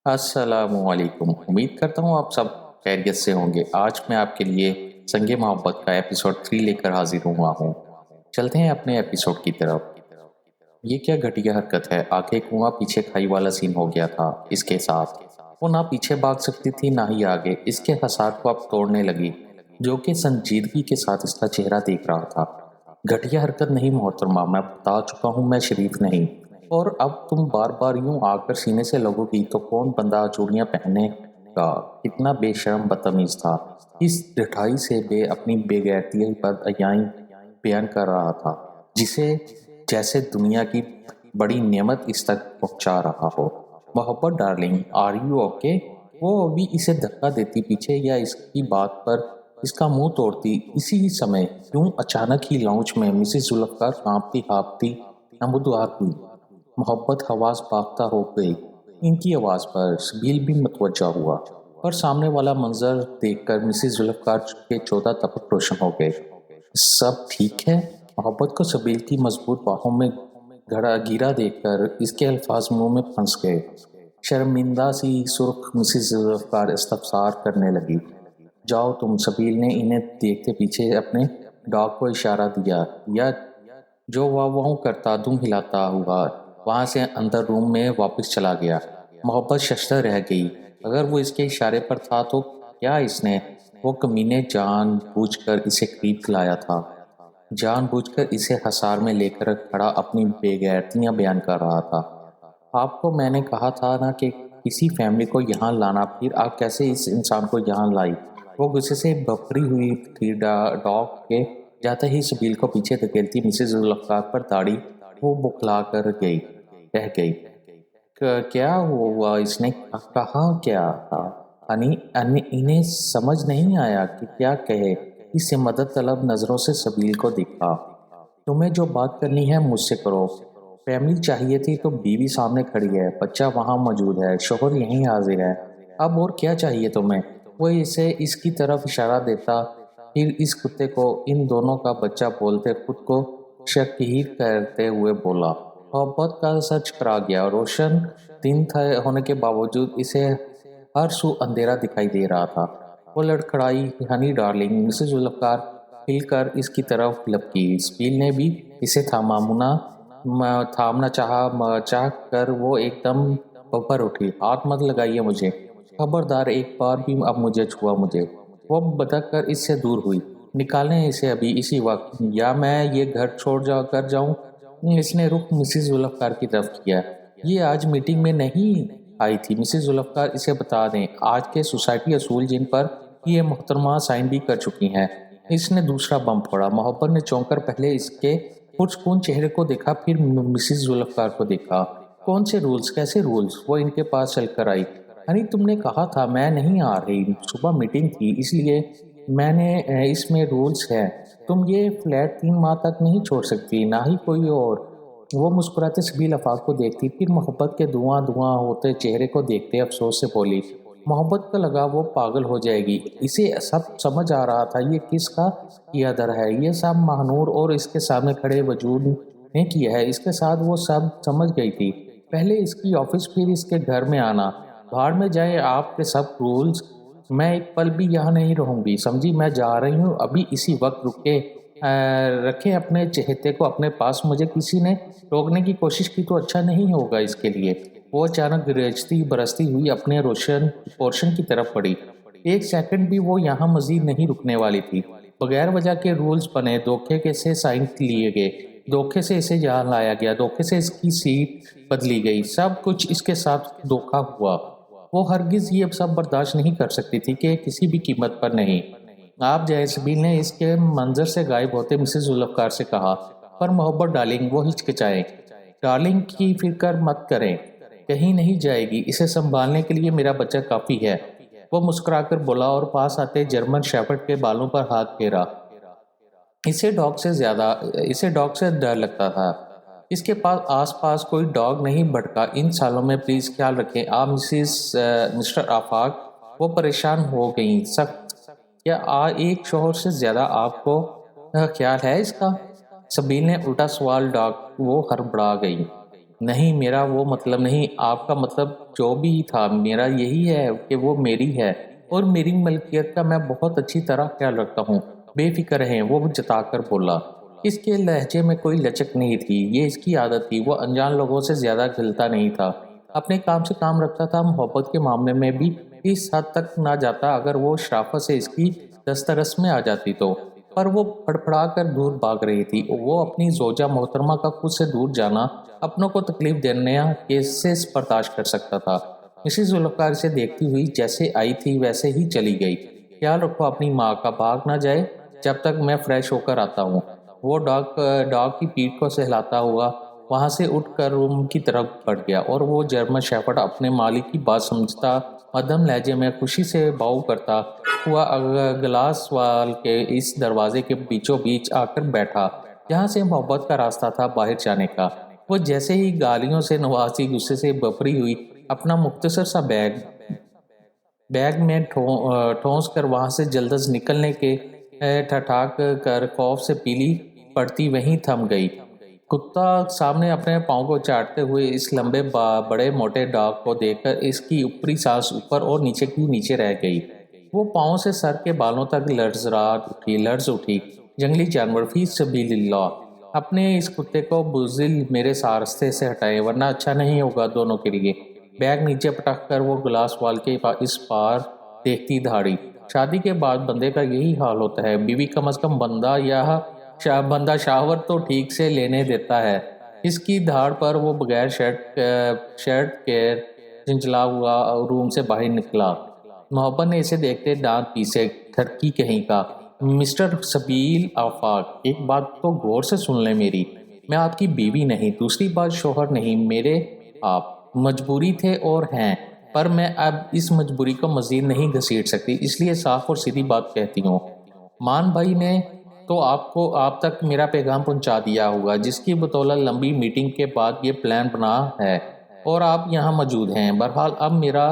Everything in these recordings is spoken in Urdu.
السلام علیکم، امید کرتا ہوں آپ سب خیریت سے ہوں گے۔ آج میں آپ کے لیے سنگ محبت کا ایپیسوڈ 3 لے کر حاضر ہوا ہوں۔ چلتے ہیں اپنے ایپیسوڈ کی طرف۔ یہ کیا گھٹیا حرکت ہے، آگے کنواں پیچھے کھائی والا سین ہو گیا تھا اس کے ساتھ۔ وہ نہ پیچھے بھاگ سکتی تھی نہ ہی آگے، اس کے حساس کو اب توڑنے لگی، جو کہ سنجیدگی کے ساتھ اس کا چہرہ دیکھ رہا تھا۔ گھٹیا حرکت نہیں محترمہ، میں بتا چکا ہوں میں شریف نہیں، اور اب تم بار بار یوں آ کر سینے سے لگو گی تو کون بندہ چوڑیاں پہنے گا؟ کتنا بے شرم بدتمیز تھا، اس ڈٹھائی سے اپنی بے غیرتی پر عیاں بیان کر رہا تھا، جسے جیسے دنیا کی بڑی نعمت اس تک پہنچا رہا ہو۔ محبت ڈارلنگ، آر یو اوکے؟ وہ ابھی اسے دھکا دیتی پیچھے یا اس کی بات پر اس کا منہ توڑتی، اسی سمے کیوں اچانک ہی لاؤنج میں مسز ذوالفقار کانپتی ہانپتی نمودار ہوئی۔ محبت حواس باختہ ہو گئی ان کی آواز پر، سبیل بھی متوجہ ہوا، اور سامنے والا منظر دیکھ کر مسز ذوالفقار کے 14 تپک روشن ہو گئے۔ سب ٹھیک ہے؟ محبت کو سبیل کی مضبوط باہوں میں گھیرا دیکھ کر اس کے الفاظ منہ میں پھنس گئے۔ شرمندہ سی سرخ مسز ذوالفقار استفسار کرنے لگی، جاؤ تم۔ سبیل نے انہیں دیکھتے پیچھے اپنے ڈاگ کو اشارہ دیا، یا جو واؤ کرتا دم ہلاتا ہوا وہاں سے اندر روم میں واپس چلا گیا۔ محبت ششدر رہ گئی، اگر وہ اس کے اشارے پر تھا تو کیا اس نے، وہ کمینے، جان بوجھ کر اسے قریب لایا تھا، جان بوجھ کر اسے حصار میں لے کر کھڑا اپنی بے غیرتیاں بیان کر رہا تھا۔ آپ کو میں نے کہا تھا نا کہ کسی فیملی کو یہاں لانا، پھر آپ کیسے اس انسان کو یہاں لائی؟ وہ غصے سے بھری ہوئی تھی۔ ڈاگ کے جاتے ہی سبیل کو پیچھے دھکیلتی مسز ذوالفقار پر داڑھی وہ بکھلا کر رہ گئی۔ کیا ہوا؟ اس نے کہا کیا تھا؟ انہیں سمجھ نہیں آیا کہ کیا کہے۔ اس سے مدد طلب نظروں سے سبیل کو دیکھا۔ تمہیں جو بات کرنی ہے مجھ سے کرو۔ فیملی چاہیے تھی تو بیوی سامنے کھڑی ہے، بچہ وہاں موجود ہے، شوہر یہیں حاضر ہے، اب اور کیا چاہیے تمہیں؟ وہ اسے اس کی طرف اشارہ دیتا، پھر اس کتے کو، ان دونوں کا بچہ بولتے خود کو شرکہیر کرتے ہوئے بولا۔ محبت کا سر چکرا گیا، روشن دن ہونے کے باوجود اسے ہر سو اندھیرا دکھائی دے رہا تھا۔ وہ لڑکھڑائی، ہنی ڈارلنگ۔ مسز ذوالفقار ہل کر اس کی طرف لپکی، سبیل نے بھی اسے تھامنا چاہ کر وہ ایک دم ببر اٹھی۔ ہاتھ مت لگائیے مجھے، خبردار، ایک بار بھی اب مجھے چھوا مجھے۔ وہ بدک کر اس سے دور ہوئی۔ نکالیں اسے ابھی اسی وقت، یا میں یہ گھر چھوڑ کر جاؤں۔ اس نے رخ مسز ذوالفقار کی طرف کیا۔ یہ آج میٹنگ میں نہیں آئی تھی مسز ذوالفقار، اسے بتا دیں آج کے سوسائٹی اصول جن پر یہ محترمہ سائن بھی کر چکی ہیں۔ اس نے دوسرا بم پھوڑا۔ محبت نے چونک کر پہلے اس کے پرسکون چہرے کو دیکھا، پھر مسز ذوالفقار کو دیکھا۔ کون سے رولز؟ کیسے رولز؟ وہ ان کے پاس چل کر آئی۔ ہنی، تم نے کہا تھا میں نہیں آ رہی، صبح میٹنگ تھی اس لیے میں نے، اس میں رولز ہیں، تم یہ فلیٹ 3 ماہ تک نہیں چھوڑ سکتی، نہ ہی کوئی اور۔ وہ مسکراتے سبیل آفاق کو دیکھتی، پھر محبت کے دھواں ہوتے چہرے کو دیکھتے افسوس سے بولی۔ محبت کو لگا وہ پاگل ہو جائے گی۔ اسے سب سمجھ آ رہا تھا یہ کس کا کیا در ہے، یہ سب مہنور اور اس کے سامنے کھڑے وجود نے کیا ہے۔ اس کے ساتھ وہ سب سمجھ گئی تھی، پہلے اس کی آفس پھر اس کے گھر میں آنا۔ بھاڑ میں جائیں آپ کے سب رولز، میں ایک پل بھی یہاں نہیں رہوں گی، سمجھی؟ میں جا رہی ہوں ابھی اسی وقت۔ رکھیں اپنے چہتے کو اپنے پاس، مجھے کسی نے روکنے کی کوشش کی تو اچھا نہیں ہوگا اس کے لیے۔ وہ اچانک گرجتی برستی ہوئی اپنے پورشن کی طرف بڑھی۔ ایک سیکنڈ بھی وہ یہاں مزید نہیں رکنے والی تھی۔ بغیر وجہ کے رولز بنے، دھوکے سے سائن لیے گئے، دھوکے سے اسے یہاں لایا گیا، دھوکے سے اس کی سیٹ بدلی گئی، سب کچھ اس کے ساتھ دھوکا ہوا۔ وہ ہرگز یہ سب برداشت نہیں کر سکتی تھی کہ کسی بھی قیمت پر نہیں۔ آپ جائیں، سبیل نے اس کے منظر سے غائب ہوتے مسز ذوالفقار سے کہا۔ پر محبت ڈارلنگ، وہ ہچکچائے۔ ڈارلنگ کی فکر مت کریں، کہیں نہیں جائے گی، اسے سنبھالنے کے لیے میرا بچہ کافی ہے، وہ مسکرا کر بولا، اور پاس آتے جرمن شیپرڈ کے بالوں پر ہاتھ پھیرا۔ اسے ڈاگ سے ڈر لگتا تھا۔ اس کے پاس آس پاس کوئی ڈاگ نہیں بھٹکا ان سالوں میں، پلیز خیال رکھیں آپ مسٹر آفاق۔ وہ پریشان ہو گئیں سخت۔ کیا ایک شوہر سے زیادہ آپ کو خیال ہے اس کا؟ سبیل نے الٹا سوال ڈاگ، وہ ہڑبڑا گئی۔ نہیں، میرا وہ مطلب نہیں، آپ کا مطلب جو بھی تھا میرا یہی ہے کہ وہ میری ہے اور میری ملکیت کا میں بہت اچھی طرح خیال رکھتا ہوں، بے فکر ہیں، وہ جتا کر بولا۔ اس کے لہجے میں کوئی لچک نہیں تھی، یہ اس کی عادت تھی، وہ انجان لوگوں سے زیادہ گھلتا نہیں تھا، اپنے کام سے کام رکھتا تھا، محبت کے معاملے میں بھی اس حد تک نہ جاتا اگر وہ شرافت سے اس کی دسترس میں آ جاتی تو۔ پر وہ پھڑپھڑا کر دور بھاگ رہی تھی، وہ اپنی زوجہ محترمہ کا خود سے دور جانا اپنوں کو تکلیف دینا کیسے برداشت کر سکتا تھا۔ مسز ذوالفقار اسے دیکھتی ہوئی جیسے آئی تھی ویسے ہی چلی گئی۔ خیال رکھو اپنی ماں کا، بھاگ نہ جائے جب تک میں فریش ہو کر آتا ہوں۔ وہ ڈاگ کی پیٹھ کو سہلاتا ہوا وہاں سے اٹھ کر روم کی طرف بڑھ گیا اور وہ جرمن شیفرڈ اپنے مالک کی بات سمجھتا مدھم لہجے میں خوشی سے باؤ کرتا ہوا گلاس وال کے اس دروازے کے بیچوں بیچ آ کر بیٹھا جہاں سے محبت کا راستہ تھا باہر جانے کا۔ وہ جیسے ہی گالیوں سے نوازی غصے سے بھری ہوئی اپنا مختصر سا بیگ میں ٹھونس کر وہاں سے جلدز نکلنے کے ٹھٹھاک کر خوف سے پیلی پڑتی وہیں تھم گئی۔ کتا سامنے اپنے پاؤں کو چاٹتے ہوئے اس لمبے بڑے موٹے ڈاگ کو دیکھ کر اس کی اوپری سانس اوپر اور نیچے کی نیچے رہ گئی۔ وہ پاؤں سے سر کے بالوں تک لرز اٹھی۔ جنگلی جانور، فی سبیل اللہ، اپنے اس کتے کو بزدل میرے راستے سے ہٹائے ورنہ اچھا نہیں ہوگا دونوں کے لیے۔ بیگ نیچے پٹک کر وہ گلاس وال کے اس پار دیکھتی دھاڑی۔ شادی کے بعد بندے کا یہی حال ہوتا ہے، بیوی کم از کم بندہ شاور تو ٹھیک سے لینے دیتا ہے۔ اس کی دھاڑ پر وہ بغیر شرٹ کے چنچلا ہوا روم سے باہر نکلا۔ محبت نے اسے دیکھتے دانت پیسے، ٹھرکی کہیں کا۔ مسٹر سبیل آفاق، ایک بات تو غور سے سن لیں میری، میں آپ کی بیوی نہیں، دوسری بات شوہر نہیں، میرے آپ مجبوری تھے اور ہیں، پر میں اب اس مجبوری کو مزید نہیں گھسیٹ سکتی، اس لیے صاف اور سیدھی بات کہتی ہوں۔ مان بھائی نے تو آپ تک میرا پیغام پہنچا دیا ہوگا، جس کی بدولت لمبی میٹنگ کے بعد یہ پلان بنا ہے اور آپ یہاں موجود ہیں۔ بہرحال اب میرا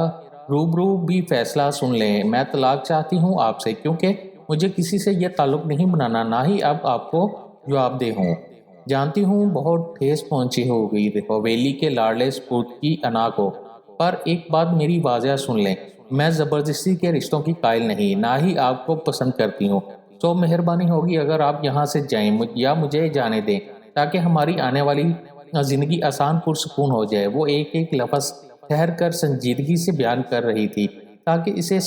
روبرو بھی فیصلہ سن لیں، میں طلاق چاہتی ہوں آپ سے، کیونکہ مجھے کسی سے یہ تعلق نہیں بنانا، نہ ہی اب آپ کو جواب دہ ہوں۔ جانتی ہوں بہت ٹھیس پہنچی ہوگی حویلی کے لاڈلے سپوت کی انا کو، پر ایک بات میری واضح سن لیں، میں زبردستی کے رشتوں کی قائل نہیں، نہ ہی آپ کو پسند کرتی ہوں، تو مہربانی ہوگی اگر آپ یہاں سے جائیں یا مجھے جانے دیں تاکہ ہماری آنے والی زندگی آسان پرسکون ہو جائے۔ وہ ایک ایک لفظ ٹھہر کر سنجیدگی سے بیان کر رہی تھی تاکہ اسے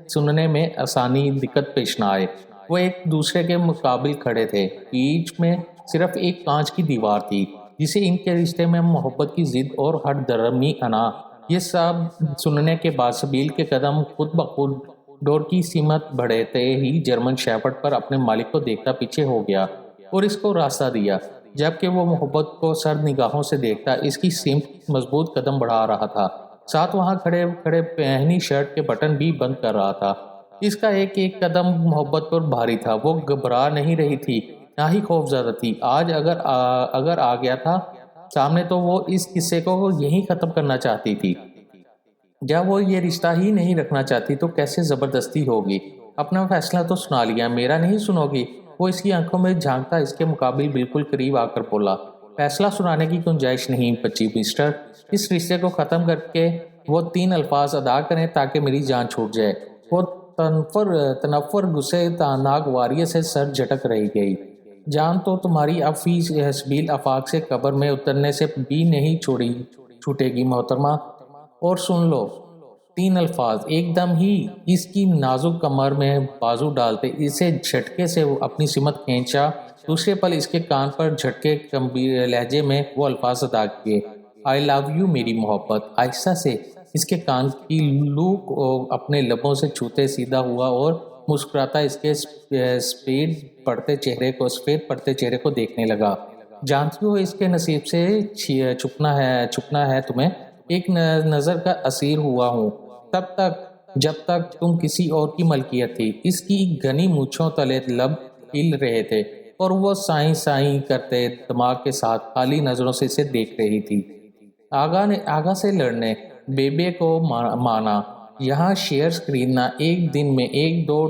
سننے میں آسانی دقت پیش نہ آئے۔ وہ ایک دوسرے کے مقابل کھڑے تھے، بیچ میں صرف ایک کانچ کی دیوار تھی جسے ان کے رشتے میں محبت کی ضد اور ہٹ درمی انا۔ یہ سب سننے کے بعد سبیل کے قدم خود بخود ڈور کی سمت بڑھتے ہی جرمن شیفرڈ پر اپنے مالک کو دیکھتا پیچھے ہو گیا اور اس کو راستہ دیا، جبکہ وہ محبت کو سرد نگاہوں سے دیکھتا اس کی سمت مضبوط قدم بڑھا رہا تھا، ساتھ وہاں کھڑے کھڑے پہنی شرٹ کے بٹن بھی بند کر رہا تھا۔ اس کا ایک ایک قدم محبت پر بھاری تھا، وہ گھبرا نہیں رہی تھی، نہ ہی خوف زدہ تھی۔ آج اگر آ گیا تھا سامنے تو وہ اس قصے کو یہیں ختم کرنا چاہتی تھی۔ جب وہ یہ رشتہ ہی نہیں رکھنا چاہتی تو کیسے زبردستی ہوگی؟ اپنا فیصلہ تو سنا لیا، میرا نہیں سنو گی؟ وہ اس کی آنکھوں میں جھانکتا اس کے مقابل بالکل قریب آ کر بولا۔ فیصلہ سنانے کی گنجائش نہیں بچی مسٹر، اس رشتے کو ختم کر کے وہ 3 الفاظ ادا کریں تاکہ میری جان چھوٹ جائے۔ وہ تنفر غصے ناگواریت سے سر جھٹک رہی گئی۔ جان تو تمہاری اب فی سبیل آفاق سے قبر میں اترنے سے بھی نہیں چھوٹے گی محترمہ، اور سن لو 3 الفاظ۔ ایک دم ہی اس کی نازک کمر میں بازو ڈالتے اسے جھٹکے سے اپنی سمت کھینچا، دوسرے پل اس کے کان پر جھٹکے گمبھیر لہجے میں وہ الفاظ ادا کیے، آئی لو یو میری محبت۔ آہستہ سے اس کے کان کی لو کو اپنے لبوں سے چھوتے سیدھا ہوا اور مسکراتا اس کے سفید پڑتے چہرے کو دیکھنے لگا۔ جانتی ہو اس کے نصیب سے چھپنا ہے تمہیں، ایک نظر کا اسیر ہوا ہوں جب تک تم کسی اور کی ملکیت تھی۔ اس کی گھنی مونچھوں تلے لب ہل رہے تھے اور وہ سائیں سائیں کرتے دماغ کے ساتھ خالی نظروں سے اسے دیکھ رہی تھی۔ آگا سے لڑنے، بیبے کو مانا، یہاں شیئرز خریدنا، ایک دن میں 1-2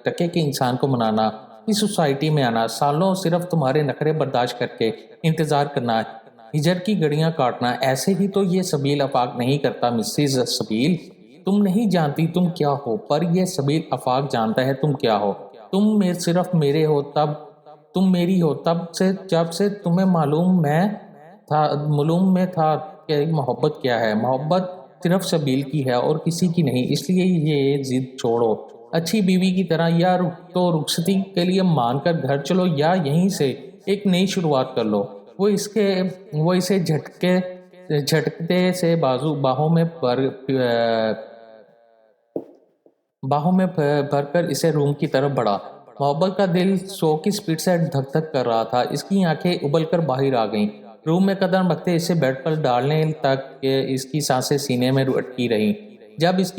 ٹکے کے انسان کو منانا، اس سوسائٹی میں آنا، سالوں صرف تمہارے نخرے برداشت کر کے انتظار کرنا، ہجر کی گڑیاں کاٹنا، ایسے ہی تو یہ سبیل افاق نہیں کرتا مسز سبیل۔ تم نہیں جانتی تم کیا ہو، پر یہ سبیل افاق جانتا ہے تم کیا ہو۔ صرف میرے ہو تب، تم میری ہو تب سے جب سے تمہیں معلوم میں تھا کہ محبت کیا ہے۔ محبت صرف سبیل کی ہے اور کسی کی نہیں، اس لیے یہ ضد چھوڑو۔ اچھی بیوی کی طرح یا تو رخصتی کے لیے مان کر گھر چلو یا یہیں سے ایک نئی شروعات کر لو۔ وہ اسے جھٹکتے سے باہوں میں بھر کر اسے روم کی طرف بڑھا۔ محبت کا دل 100 کی سپیڈ سے دھک دھک کر رہا تھا، اس کی آنکھیں ابل کر باہر آ گئیں۔ روم میں قدم رکھتے اسے بیڈ پر ڈالنے تک کہ اس کی سانسیں سینے میں اٹکی رہیں۔ جب اس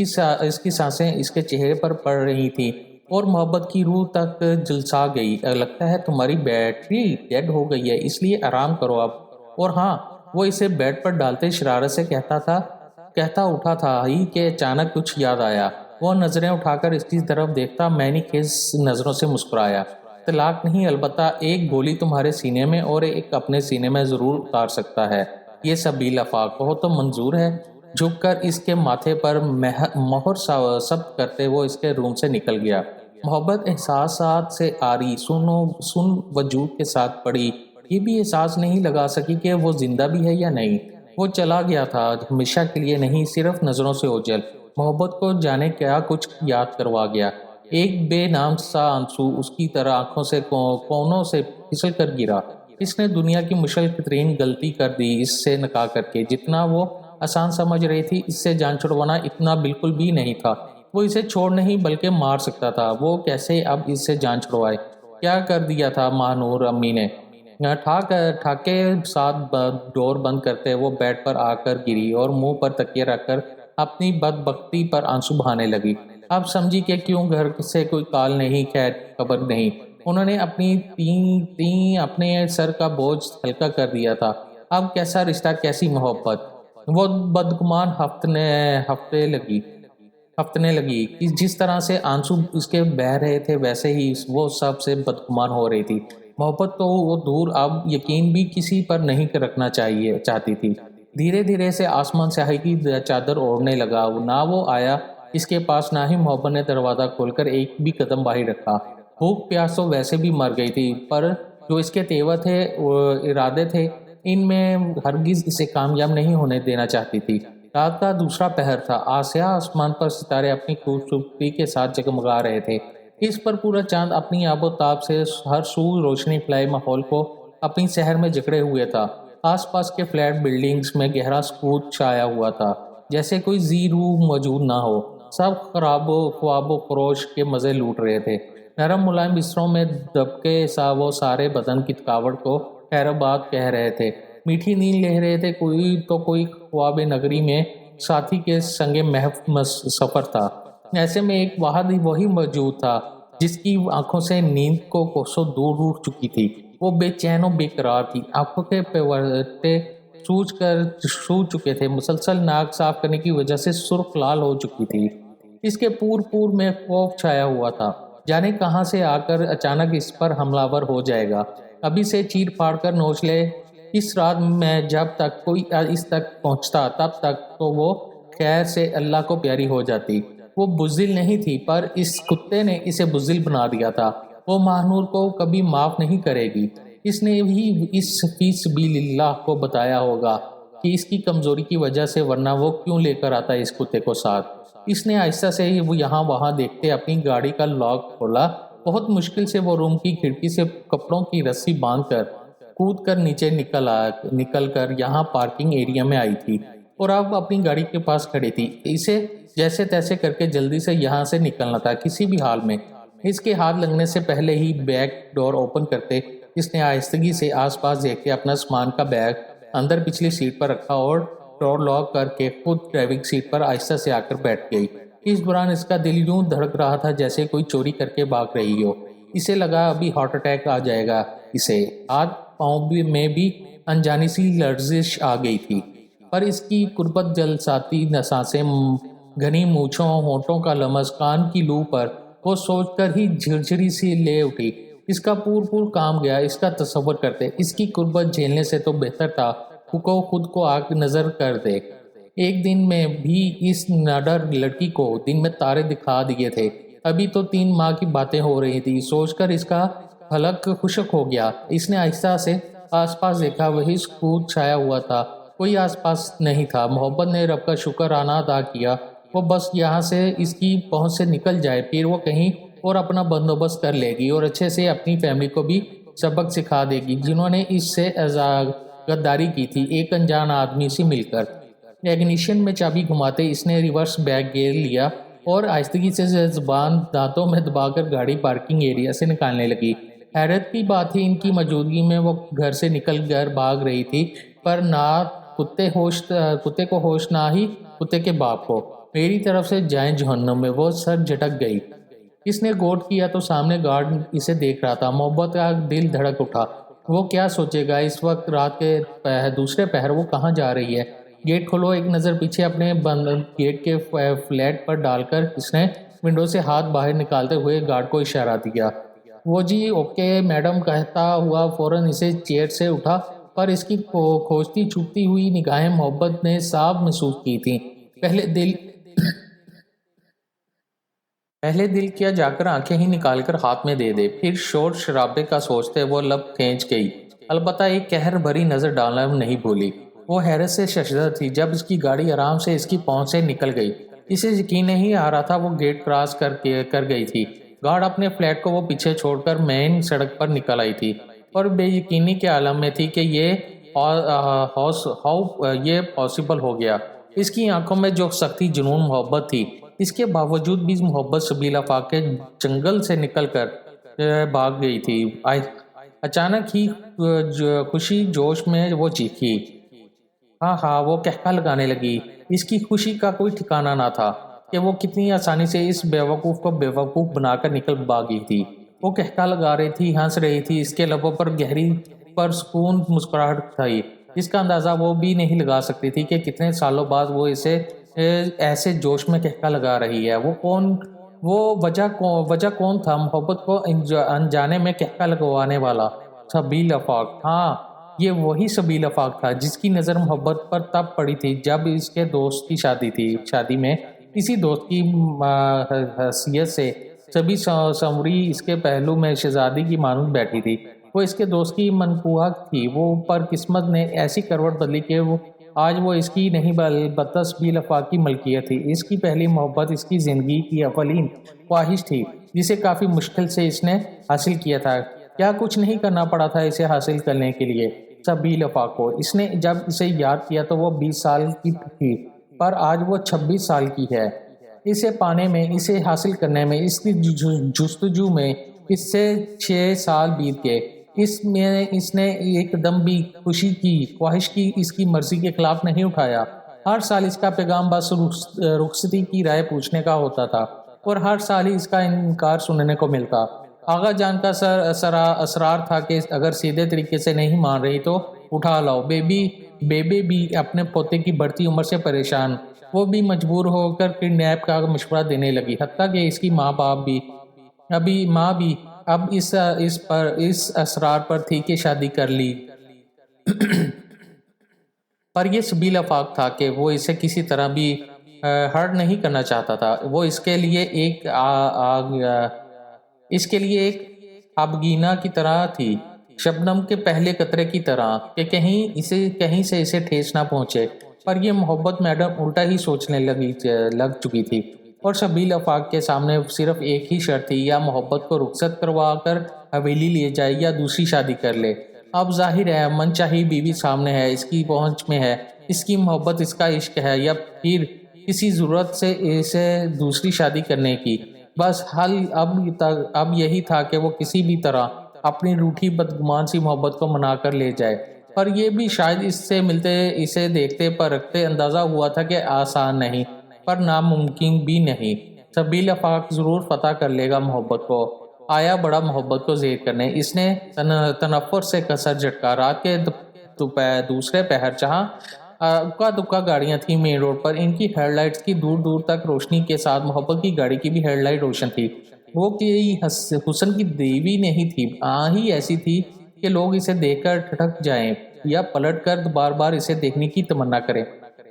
کی سانسیں اس کے چہرے پر پڑ رہی تھیں اور محبت کی روح تک جلسا گئی۔ لگتا ہے تمہاری بیٹری ڈیڈ ہو گئی ہے، اس لیے آرام کرو اب۔ اور ہاں، وہ اسے بیڈ پر ڈالتے شرارت سے کہتا اٹھا تھا ہی کہ اچانک کچھ یاد آیا۔ وہ نظریں اٹھا کر اس کی طرف دیکھتا معنی خیز نظروں سے مسکرایا۔ طلاق نہیں، البتہ ایک گولی تمہارے سینے میں اور ایک اپنے سینے میں ضرور اتار سکتا ہے۔ یہ سبیل افاق ہو تو منظور ہے۔ جھک کر اس کے ماتھے پر مہر ثبت کرتے وہ اس کے روم سے نکل گیا۔ محبت احساسات سے آری سن وجود کے ساتھ پڑی، یہ بھی احساس نہیں لگا سکی کہ وہ زندہ بھی ہے یا نہیں۔ وہ چلا گیا تھا، ہمیشہ کے لیے نہیں، صرف نظروں سے اوجھل۔ محبت کو جانے کیا کچھ یاد کروا گیا۔ ایک بے نام سا آنسو اس کی طرح آنکھوں سے کونوں سے پھسل کر گرا۔ اس نے دنیا کی مشکل ترین غلطی کر دی اس سے نکاح کر کے۔ جتنا وہ آسان سمجھ رہی تھی، اس سے جان چھڑوانا اتنا بالکل بھی نہیں تھا۔ وہ اسے چھوڑ نہیں بلکہ مار سکتا تھا۔ وہ کیسے اب اس سے جان چھڑوائے؟ کیا کر دیا تھا ماہنور امی نے؟ ٹھاکے ساتھ ڈور بند کرتے وہ بیڈ پر آ کر گری اور منہ پر تکیہ رکھ کر اپنی بدبختی پر آنسو بہانے لگی۔ اب سمجھی کہ کیوں گھر سے کوئی کال نہیں، خیر خبر نہیں۔ انہوں نے اپنے سر کا بوجھ ہلکا کر دیا تھا۔ اب کیسا رشتہ، کیسی محبت؟ وہ بدگمان ہفتنے لگی۔ جس طرح سے آنسو اس کے بہہ رہے تھے ویسے ہی وہ سب سے بدگمان ہو رہی تھی۔ محبت تو وہ دور، اب یقین بھی کسی پر نہیں رکھنا چاہتی تھی۔ دھیرے دھیرے سے آسمان سیاہی کی چادر اوڑھنے لگا۔ نہ وہ آیا اس کے پاس، نہ ہی محبت نے دروازہ کھول کر ایک بھی قدم باہر رکھا۔ بھوک پیاس تو ویسے بھی مر گئی تھی، پر جو اس کے تیور تھے، ارادے تھے، ان میں ہرگز اسے کامیاب نہیں ہونے دینا چاہتی تھی۔ رات کا دوسرا پہر تھا۔ سیاہ آسمان پر ستارے اپنی خوبصورتی کے ساتھ جگمگا رہے تھے۔ اس پر پورا چاند اپنی آب و تاب سے ہر سو روشنی پھیلائے ماحول کو اپنی سحر میں جکڑے ہوئے تھا۔ آس پاس کے فلیٹ بلڈنگز میں گہرا سکوت چھایا ہوا تھا، جیسے کوئی ذی روح موجود نہ ہو۔ سب خواب و خروش کے مزے لوٹ رہے تھے۔ نرم ملائم بستروں میں دبکے سا وہ سارے بدن کی تھکاوٹ کو خیر آباد کہہ رہے تھے، میٹھی نیند لے رہے تھے۔ کوئی خواب نگری میں ساتھی کے سنگ محو سفر تھا۔ ایسے میں ایک واحد وہی موجود تھا جس کی آنکھوں سے نیند کو کوسوں دور اٹھ چکی تھی۔ وہ بے چین و بے قرار تھی، آنکھوں کے پیوستے سوج چکے تھے، مسلسل ناک صاف کرنے کی وجہ سے سرخ لال ہو چکی تھی۔ اس کے پور میں خوف چھایا ہوا تھا، جانے کہاں سے آ کر اچانک اس پر حملہ ور ہو جائے گا، ابھی سے چیر پھاڑ کر نوچ لے۔ اس رات میں جب تک کوئی اس تک پہنچتا تب تک تو وہ خیر سے اللہ کو پیاری ہو جاتی۔ وہ بزدل نہیں تھی، پر اس کتے نے اسے بزدل بنا دیا تھا۔ وہ ماہنور کو کبھی معاف نہیں کرے گی۔ اس نے ہی اس فی سبیل اللہ کو بتایا ہوگا کہ اس کی کمزوری کی وجہ سے، ورنہ وہ کیوں لے کر آتا اس کتے کو ساتھ۔ اس نے آہستہ سے وہ یہاں وہاں دیکھتے اپنی گاڑی کا لاک کھولا۔ بہت مشکل سے وہ روم کی کھڑکی سے کپڑوں کی رسی باندھ کر کود کر نیچے نکل کر یہاں پارکنگ ایریا میں آئی تھی اور اب اپنی گاڑی کے پاس کھڑی تھی۔ اسے جیسے تیسے کر کے جلدی سے یہاں سے نکلنا تھا کسی بھی حال میں۔ اس کے ہاتھ لگنے سے پہلے ہی بیک ڈور اوپن کرتے اس نے آہستگی سے آس پاس دیکھتے اپنا سامان کا بیگ اندر پچھلی سیٹ پر رکھا اور ڈور لاک کر کے خود ڈرائیونگ سیٹ پر آہستہ سے آ کر بیٹھ گئی۔ اس دوران اس کا دل یوں دھڑک رہا تھا جیسے کوئی چوری کر کے بھاگ رہی ہو۔ اسے لگا ابھی ہارٹ اٹیک آ جائے گا۔ اسے ہاتھ پاؤں میں بھی انجانی سی لرزش آ گئی تھی، پر اس کی قربت جلساتی سانسیں، گھنی مونچھوں، ہونٹوں کا لمس، کان کی لو پر وہ سوچ کر ہی جھرجھری سی لے اٹھی۔ اس کا پور کام گیا۔ اس کا تصور کرتے اس کی قربت جھیلنے سے تو بہتر تھا کو خود کو آگ نظر کر دے۔ ایک دن میں بھی اس نڈر لڑکی کو دن میں تارے دکھا دیے تھے۔ ابھی تو 3 ماہ کی باتیں ہو رہی تھی۔ سوچ کر اس کا حلق خشک ہو گیا۔ اس نے آہستہ سے آس پاس دیکھا، وہی سکوت چھایا ہوا تھا، کوئی آس پاس نہیں تھا۔ محبت نے رب کا شکرانہ ادا کیا، وہ بس یہاں سے اس کی پہنچ سے نکل جائے، پھر وہ کہیں اور اپنا بندوبست کر لے گی اور اچھے سے اپنی فیملی کو بھی سبق سکھا دے گی جنہوں نے اس سے غداری کی تھی، ایک انجان آدمی سے مل کر۔ ایگنیشن میں چابی گھماتے اس نے ریورس بیک گیئر لیا اور آہستگی سے زبان دانتوں میں دبا کر گاڑی پارکنگ ایریا سے نکالنے لگی۔ حیرت کی بات تھی ان کی موجودگی میں وہ گھر سے نکل کر بھاگ رہی تھی، پر نہ کتے کو ہوش نہ ہی کتے کے باپ کو۔ میری طرف سے جائیں جہنم میں، وہ سر جھٹک گئی۔ اس نے غور کیا تو سامنے گارڈ اسے دیکھ رہا تھا۔ محبت کا دل دھڑک اٹھا، وہ کیا سوچے گا اس وقت رات کے دوسرے پہر وہ کہاں جا رہی ہے؟ گیٹ کھولو۔ ایک نظر پیچھے اپنے بند گیٹ کے فلیٹ پر ڈال کر اس نے ونڈو سے ہاتھ باہر نکالتے ہوئے گارڈ کو اشارہ دیا۔ وہ جی اوکے میڈم کہتا ہوا فوراً اسے چیئر سے اٹھا، پر اس کی کھوجتی چھپتی ہوئی نگاہیں محبت نے صاف محسوس کی تھیں۔ پہلے دل کیا جا کر آنکھیں ہی نکال کر ہاتھ میں دے دے، پھر شور شرابے کا سوچتے وہ لب کھینچ گئی۔ البتہ ایک قہر بھری نظر ڈالنا نہیں بھولی۔ وہ حیرت سے ششدر تھی جب اس کی گاڑی آرام سے اس کی پہنچ سے نکل گئی۔ اسے یقین نہیں آ رہا تھا وہ گیٹ کراس کر گئی تھی۔ گارڈ اپنے فلیٹ کو وہ پیچھے چھوڑ کر مین سڑک پر نکل آئی تھی اور بے یقینی کے عالم میں تھی کہ یہ پاسبل ہو گیا۔ اس کی آنکھوں میں جو سختی جنون محبت تھی، اس کے باوجود بھی محبت سبیل آفاق کے جنگل سے نکل کر بھاگ گئی تھی۔ اچانک ہی خوشی جوش میں وہ چیخی، ہاں وہ کہکا لگانے لگی۔ اس کی خوشی کا کوئی ٹھکانہ نہ تھا کہ وہ کتنی آسانی سے اس بیوقوف کو بیوقوف بنا کر نکل بھاگی تھی۔ وہ کہکا لگا رہی تھی، ہنس رہی تھی، اس کے لبوں پر گہری پرسکون مسکراہٹ تھی، جس کا اندازہ وہ بھی نہیں لگا سکتی تھی کہ کتنے سالوں بعد وہ اسے ایسے جوش میں کہکا لگا رہی ہے۔ وہ وجہ کون تھا محبت کو انجانے میں کہکا لگوانے والا؟ سبیل آفاق۔ ہاں یہ وہی سبیل آفاق تھا جس کی نظر محبت پر تب پڑی تھی جب اس کے دوست کی شادی تھی۔ شادی میں اسی دوست کی حیثیت سے سبھی سنوری اس کے پہلو میں شہزادی کی مانند بیٹھی تھی۔ وہ اس کے دوست کی منقوہ تھی۔ وہ پر قسمت نے ایسی کروٹ بدلی کہ آج وہ اس کی نہیں بلکہ سبیل آفاق کی ملکیت تھی۔ اس کی پہلی محبت اس کی زندگی کی اولین خواہش تھی جسے کافی مشکل سے اس نے حاصل کیا تھا۔ کیا کچھ نہیں کرنا پڑا تھا اسے حاصل کرنے کے لیے؟ سبیل آفاق کو اس نے جب اسے یاد کیا تو وہ 20 سال کی تھی، پر آج وہ 26 سال کی ہے۔ اسے پانے میں، اسے حاصل کرنے میں، اس کی جستجو میں اس سے 6 سال بیت گئے۔ اس میں اس نے ایک دم بھی خوشی کی خواہش کی اس کی مرضی کے خلاف نہیں اٹھایا۔ ہر سال اس کا پیغام بس رخصتی کی رائے پوچھنے کا ہوتا تھا اور ہر سال ہی اس کا انکار سننے کو ملتا۔ آغا جان کا اسرار تھا کہ اگر سیدھے طریقے سے نہیں مان رہی تو اٹھا لاؤ۔ بیبے بھی اپنے پوتے کی بڑھتی عمر سے پریشان، وہ بھی مجبور ہو کر کڈنیپ کا مشورہ دینے لگی، حتیٰ کہ اس کی ماں بھی اب اس اسرار پر تھی کہ شادی کر لی۔ پر یہ سبیل آفاق تھا کہ وہ اسے کسی طرح بھی ہرٹ نہیں کرنا چاہتا تھا۔ وہ اس کے لیے ایک آبگینہ کی طرح تھی، شبنم کے پہلے قطرے کی طرح کہ کہیں سے اسے ٹھیس نہ پہنچے۔ پر یہ محبت میڈم الٹا ہی سوچنے لگ چکی تھی اور سبیل آفاق کے سامنے صرف ایک ہی شرط تھی، یا محبت کو رخصت کروا کر حویلی لے جائے یا دوسری شادی کر لے۔ اب ظاہر ہے من چاہی بیوی سامنے ہے، اس کی پہنچ میں ہے، اس کی محبت، اس کا عشق ہے، یا پھر کسی ضرورت سے اسے دوسری شادی کرنے کی۔ بس حل اب یہی تھا کہ وہ کسی بھی طرح اپنی روٹھی بدگمان سی محبت کو منا کر لے جائے۔ پر یہ بھی شاید اس سے ملتے، اسے دیکھتے پرکھتے اندازہ ہوا تھا کہ آسان نہیں، پر ناممکن بھی نہیں۔ سبیل آفاق ضرور فتح کر لے گا محبت کو۔ آیا بڑا محبت کو زیر کرنے۔ اس نے تنفر سے سر جھٹکا۔ رات کے دوسرے پہر جہاں اکا دکا گاڑیاں تھیں مین روڈ پر، ان کی ہیڈ لائٹس کی دور دور تک روشنی کے ساتھ محبت کی گاڑی کی بھی ہیڈ لائٹ روشن تھی۔ وہ کوئی حسن کی دیوی نہیں تھی، ہی ایسی تھی کہ لوگ اسے دیکھ کر ٹھٹک جائیں۔ یا پلٹ کر بار بار اسے دیکھنے کی تمنا کریں۔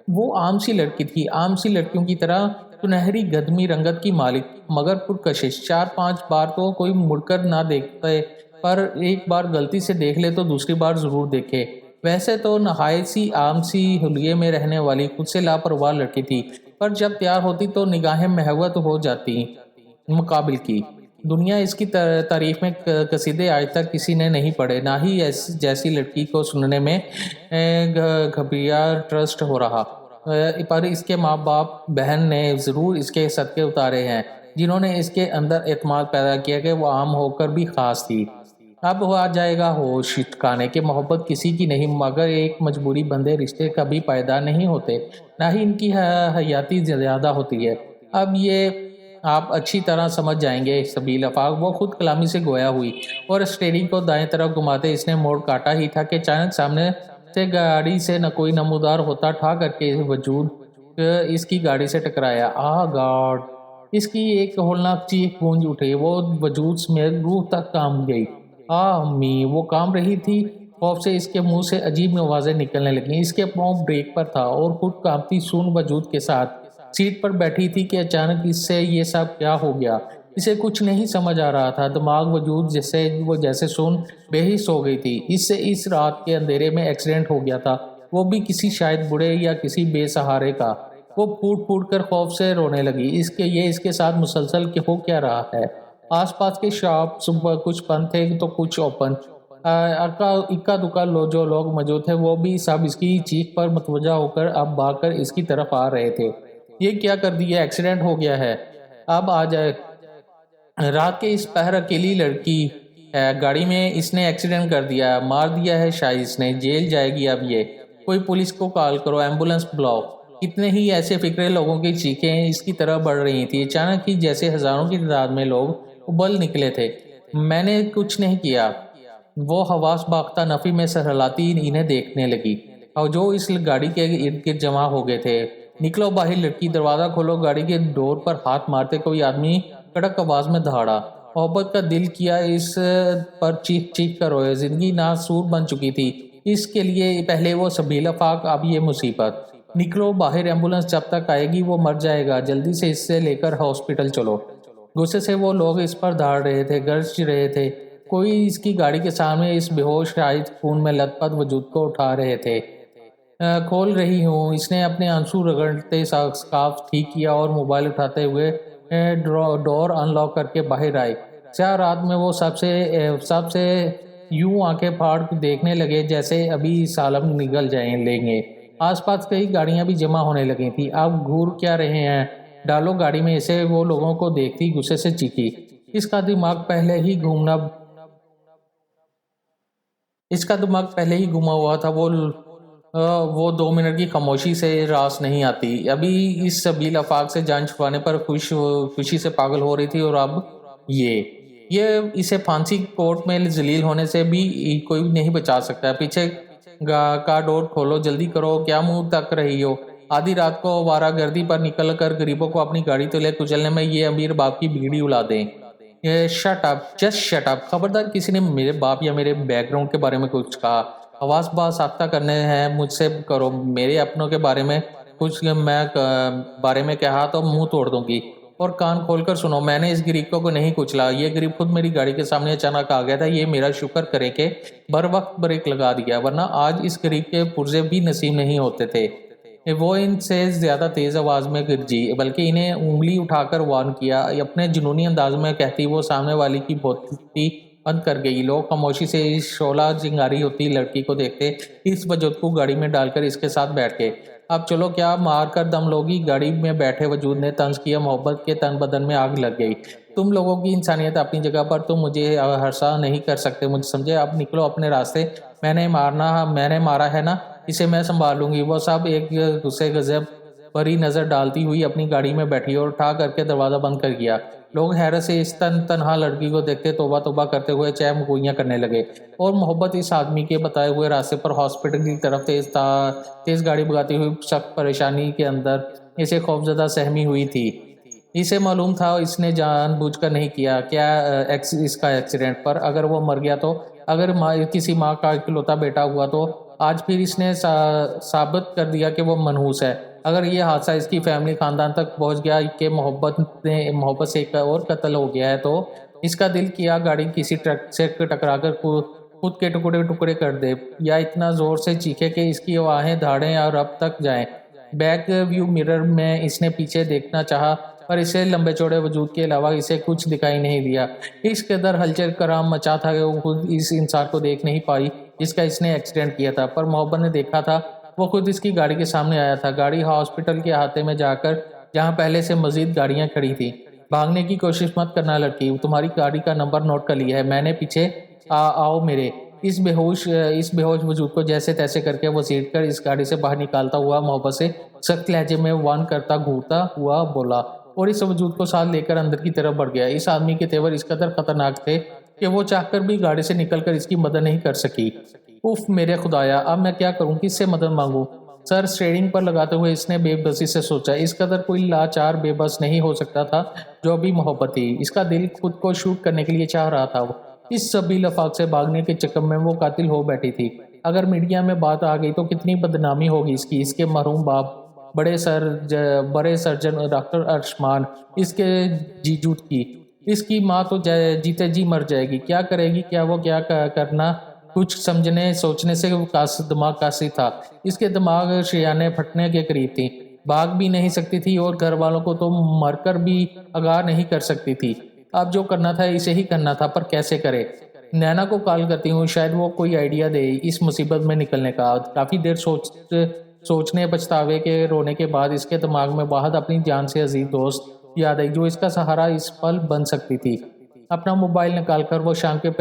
وہ عام سی لڑکی تھی، عام سی لڑکیوں کی طرح سنہری گدمی رنگت کی مالک، مگر پرکشش۔ 4-5 بار تو کوئی مڑ کر نہ دیکھتے، پر ایک بار غلطی سے دیکھ لے تو دوسری بار ضرور دیکھے۔ ویسے تو نہایت سی عام سی حلیے میں رہنے والی خود سے لاپرواہ لڑکی تھی، پر جب تیار ہوتی تو نگاہیں محوت ہو جاتی مقابل کی۔ دنیا اس کی تعریف میں قصیدے آج تک کسی نے نہیں پڑھے، نہ ہی جیسی لڑکی کو سننے میں گھبریا ٹرسٹ ہو رہا۔ پر اس کے ماں باپ بہن نے ضرور اس کے صدقے اتارے ہیں، جنہوں نے اس کے اندر اعتماد پیدا کیا کہ وہ عام ہو کر بھی خاص تھی۔ اب آ جائے گا ہوش ٹھکانے کہ محبت کسی کی نہیں مگر ایک مجبوری بندے رشتے کبھی پائیدار نہیں ہوتے، نہ ہی ان کی حیاتی زیادہ ہوتی ہے۔ اب یہ آپ اچھی طرح سمجھ جائیں گے۔ سبیل آفاق وہ خود کلامی سے گویا ہوئی اور اسٹیئرنگ کو دائیں طرف گھماتے اس نے موڑ کاٹا ہی تھا کہ اچانک سامنے سے گاڑی سے نہ کوئی نمودار ہوتا ٹھا کر کے وجود اس کی گاڑی سے ٹکرایا۔ گاڈ! اس کی ایک ہولناک چیخ گونج اٹھی، وہ وجود سمیت روح تک کانپ گئی۔ امی! وہ کانپ رہی تھی، خوف سے اس کے منہ سے عجیب آوازیں نکلنے لگیں۔ اس کے پاؤں بریک پر تھا اور خود کانپتی سون وجود کے ساتھ سیٹ پر بیٹھی تھی کہ اچانک اس سے یہ سب کیا ہو گیا۔ اسے کچھ نہیں سمجھ آ رہا تھا۔ دماغ وجود جیسے سن بے حس ہو گئی تھی۔ اس سے اس رات کے اندھیرے میں ایکسیڈنٹ ہو گیا تھا، وہ بھی کسی شاید بوڑھے یا کسی بے سہارے کا۔ وہ پھوٹ پھوٹ کر خوف سے رونے لگی۔ اس کے ساتھ مسلسل ہو کیا رہا ہے؟ آس پاس کے شاپس کچھ بند تھے تو کچھ اوپن۔ اکا دکا جو لوگ موجود تھے وہ بھی سب اس کی چیخ پر متوجہ ہو کر اب بھاگ کر اس کی طرف آ رہے تھے۔ یہ کیا کر دیا؟ ایکسیڈنٹ ہو گیا ہے؟ اب آ جائے۔ رات کے اس پہر اکیلی لڑکی ہے، گاڑی میں اس نے ایکسیڈنٹ کر دیا، مار دیا ہے شاید اس نے، جیل جائے گی اب یہ۔ کوئی پولیس کو کال کرو، ایمبولینس بلاؤ۔ کتنے ہی ایسے فکرے لوگوں کی چیخیں اس کی طرف بڑھ رہی تھی، اچانک ہی جیسے ہزاروں کی تعداد میں لوگ ابل نکلے تھے۔ میں نے کچھ نہیں کیا۔ وہ حواس باختہ نفی میں سرہلاتی انہیں دیکھنے لگی اور جو اس گاڑی کے ارد گرد جمع ہو گئے تھے۔ نکلو باہر لڑکی، دروازہ کھولو۔ گاڑی کے ڈور پر ہاتھ مارتے کوئی آدمی کڑک آواز میں دہاڑا۔ محبت کا دل کیا اس پر چیخ چیخ کر روئے۔ زندگی ناسور بن چکی تھی اس کے لیے، پہلے وہ سبیل آفاق، اب یہ مصیبت۔ نکلو باہر، ایمبولینس جب تک آئے گی وہ مر جائے گا، جلدی سے اس سے لے کر ہاسپٹل چلو۔ غصے سے وہ لوگ اس پر دھاڑ رہے تھے، گرج رہے تھے۔ کوئی اس کی گاڑی کے سامنے اس بے ہوش شاید خون میں لت پت وجود کو اٹھا رہے تھے۔ کھول رہی ہوں۔ اس نے اپنے آنسو رگڑتے سکارف ٹھیک کیا اور موبائل اٹھاتے ہوئے ڈور ان لاک کر کے باہر آئے۔ سیاہ رات میں وہ سب سے یوں آنکھیں پھاڑ دیکھنے لگے جیسے ابھی سالم نگل لیں گے۔ آس پاس کئی گاڑیاں بھی جمع ہونے لگی تھیں۔ اب گھور کیا رہے ہیں؟ ڈالو گاڑی میں اسے۔ وہ لوگوں کو دیکھتی غصے سے چیخی۔ اس کا دماغ پہلے ہی گما ہوا تھا۔ وہ 2 منٹ کی خاموشی سے راس نہیں آتی۔ ابھی اس سبیل آفاق سے جان چھپانے پر خوشی سے پاگل ہو رہی تھی، اور اب یہ اسے پھانسی کورٹ میں ذلیل ہونے سے بھی کوئی نہیں بچا سکتا۔ پیچھے کا ڈور کھولو، جلدی کرو، کیا منہ تک رہی ہو؟ آدھی رات کو آوارہ گردی پر نکل کر غریبوں کو اپنی گاڑی تلے کچلنے میں یہ امیر باپ کی بگڑی اولادیں۔ Shut up, just shut up. خبردار کسی نے میرے باپ یا میرے بیک گراؤنڈ کے بارے میں کچھ کہا، حواس باساختہ کرنے ہیں مجھ سے کرو۔ میرے اپنوں کے بارے میں کچھ میں کہا تو منہ توڑ دوں گی۔ اور کان کھول کر سنو، میں نے اس غریب کو نہیں کچلا، یہ غریب خود میری گاڑی کے سامنے اچانک آ گیا تھا۔ یہ میرا شکر کرے کہ بر وقت بریک لگا دیا، ورنہ آج اس غریب کے پرزے بھی نصیب نہیں ہوتے تھے۔ وہ ان سے زیادہ تیز آواز میں گرجی، بلکہ انہیں انگلی اٹھا کر وارن کیا۔ اپنے جنونی انداز میں کہتی وہ سامنے والی کی بوتل بند کر گئی۔ لوگ خاموشی سے اس شعلہ چنگاری ہوتی لڑکی کو دیکھتے اس وجود کو گاڑی میں ڈال کر اس کے ساتھ بیٹھ گئے۔ اب چلو، کیا مار کر دم لوگی؟ گاڑی میں بیٹھے وجود نے طنز کیا۔ محبت کے تن بدن میں آگ لگ گئی۔ تم لوگوں کی انسانیت اپنی جگہ پر، تم مجھے ہرسا نہیں کر سکتے، مجھے سمجھے؟ اب نکلو اپنے راستے۔ میں نے مارا ہے نا، اسے میں سنبھال لوں گی۔ وہ سب ایک غصے غضب بھری نظر ڈالتی ہوئی اپنی گاڑی میں بیٹھی اور ٹھا کر کے دروازہ بند کر گیا۔ لوگ حیرت سے اس تنہا لڑکی کو دیکھتے توبہ توبہ کرتے ہوئے چہم گوئیاں کرنے لگے، اور محبت اس آدمی کے بتائے ہوئے راستے پر ہاسپٹل کی طرف تیز گاڑی بھگاتی ہوئی سخت پریشانی کے اندر اسے خوفزدہ سہمی ہوئی تھی۔ اسے معلوم تھا اس نے جان بوجھ کر نہیں کیا اس کا ایکسیڈنٹ، پر اگر وہ مر گیا تو، اگر کسی ماں کا اکلوتا بیٹا ہوا تو آج پھر اس نے ثابت کر دیا کہ وہ منحوس ہے۔ اگر یہ حادثہ اس کی فیملی خاندان تک پہنچ گیا کہ محبت سے ایک اور قتل ہو گیا ہے، تو اس کا دل کیا گاڑی کسی ٹرک سے ٹکرا کر خود کے ٹکڑے ٹکڑے کر دے، یا اتنا زور سے چیخے کہ اس کی آہیں دھاڑیں اور اب تک جائیں۔ بیک ویو مرر میں اس نے پیچھے دیکھنا چاہا، پر اسے لمبے چوڑے وجود کے علاوہ اسے کچھ دکھائی نہیں دیا۔ اس قدر ہلچل کرام مچا تھا کہ وہ خود اس انسان کو دیکھ نہیں پائی جس کا اس نے ایکسیڈنٹ کیا تھا، پر محبت نے دیکھا تھا۔ وہ خود اس کی گاڑی کے سامنے آیا تھا، گاڑی ہاسپٹل کے احاطے میں جا کر، جہاں پہلے سے مزید گاڑیاں کھڑی تھیں۔ بھاگنے کی کوشش مت کرنا لڑکی، تمہاری گاڑی کا نمبر نوٹ کر لیا ہے میں نے، پیچھے آؤ میرے۔ اس بے ہوش وجود کو جیسے تیسے کر کے وسیٹ کر اس گاڑی سے باہر نکالتا ہوا محبت سے سخت لہجے میں وان کرتا گھورتا ہوا بولا، اور اس وجود کو ساتھ لے کر اندر کی طرف بڑھ گیا۔ اس آدمی کے تیور اس قدر خطرناک تھے کہ وہ چاہ کر بھی گاڑی سے نکل کر اس کی مدد نہیں کر سکی۔ اف میرے خدایا، اب میں کیا کروں، کس سے مدد مانگوں؟ سر اسٹیئرنگ پر لگاتے ہوئے اس نے بے بسی سے سوچا۔ اس قدر کوئی لاچار بے بس نہیں ہو سکتا تھا جو ابھی محبت تھی۔ اس کا دل خود کو شوٹ کرنے کے لیے چاہ رہا تھا۔ اس سبیل افاق سے بھاگنے کے چکر میں وہ قاتل ہو بیٹھی تھی۔ اگر میڈیا میں بات آ گئی تو کتنی بدنامی ہوگی اس کی۔ اس کے مرحوم باپ بڑے سرجن ڈاکٹر ارشمان، اس کے جیجو کی، اس کی ماں تو جیتے جی مر جائے گی۔ کیا کرے گی؟ کیا کرنا؟ کچھ سمجھنے سوچنے سے دماغ قاصر تھا۔ اس کے دماغ شیانے پھٹنے کے قریب تھی۔ بھاگ بھی نہیں سکتی تھی اور گھر والوں کو تو مر کر بھی آگاہ نہیں کر سکتی تھی۔ اب جو کرنا تھا اسے ہی کرنا تھا، پر کیسے کرے؟ نینا کو کال کرتی ہوں، شاید وہ کوئی آئیڈیا دے اس مصیبت میں نکلنے کا۔ کافی دیر سوچنے پچھتاوے کے رونے کے بعد اس کے دماغ میں واحد اپنی جان سے عزیز دوست یاد آئی جو اس کا سہارا اس پل بن سکتی تھی۔ اپنا موبائل نکال کر وہ شام کے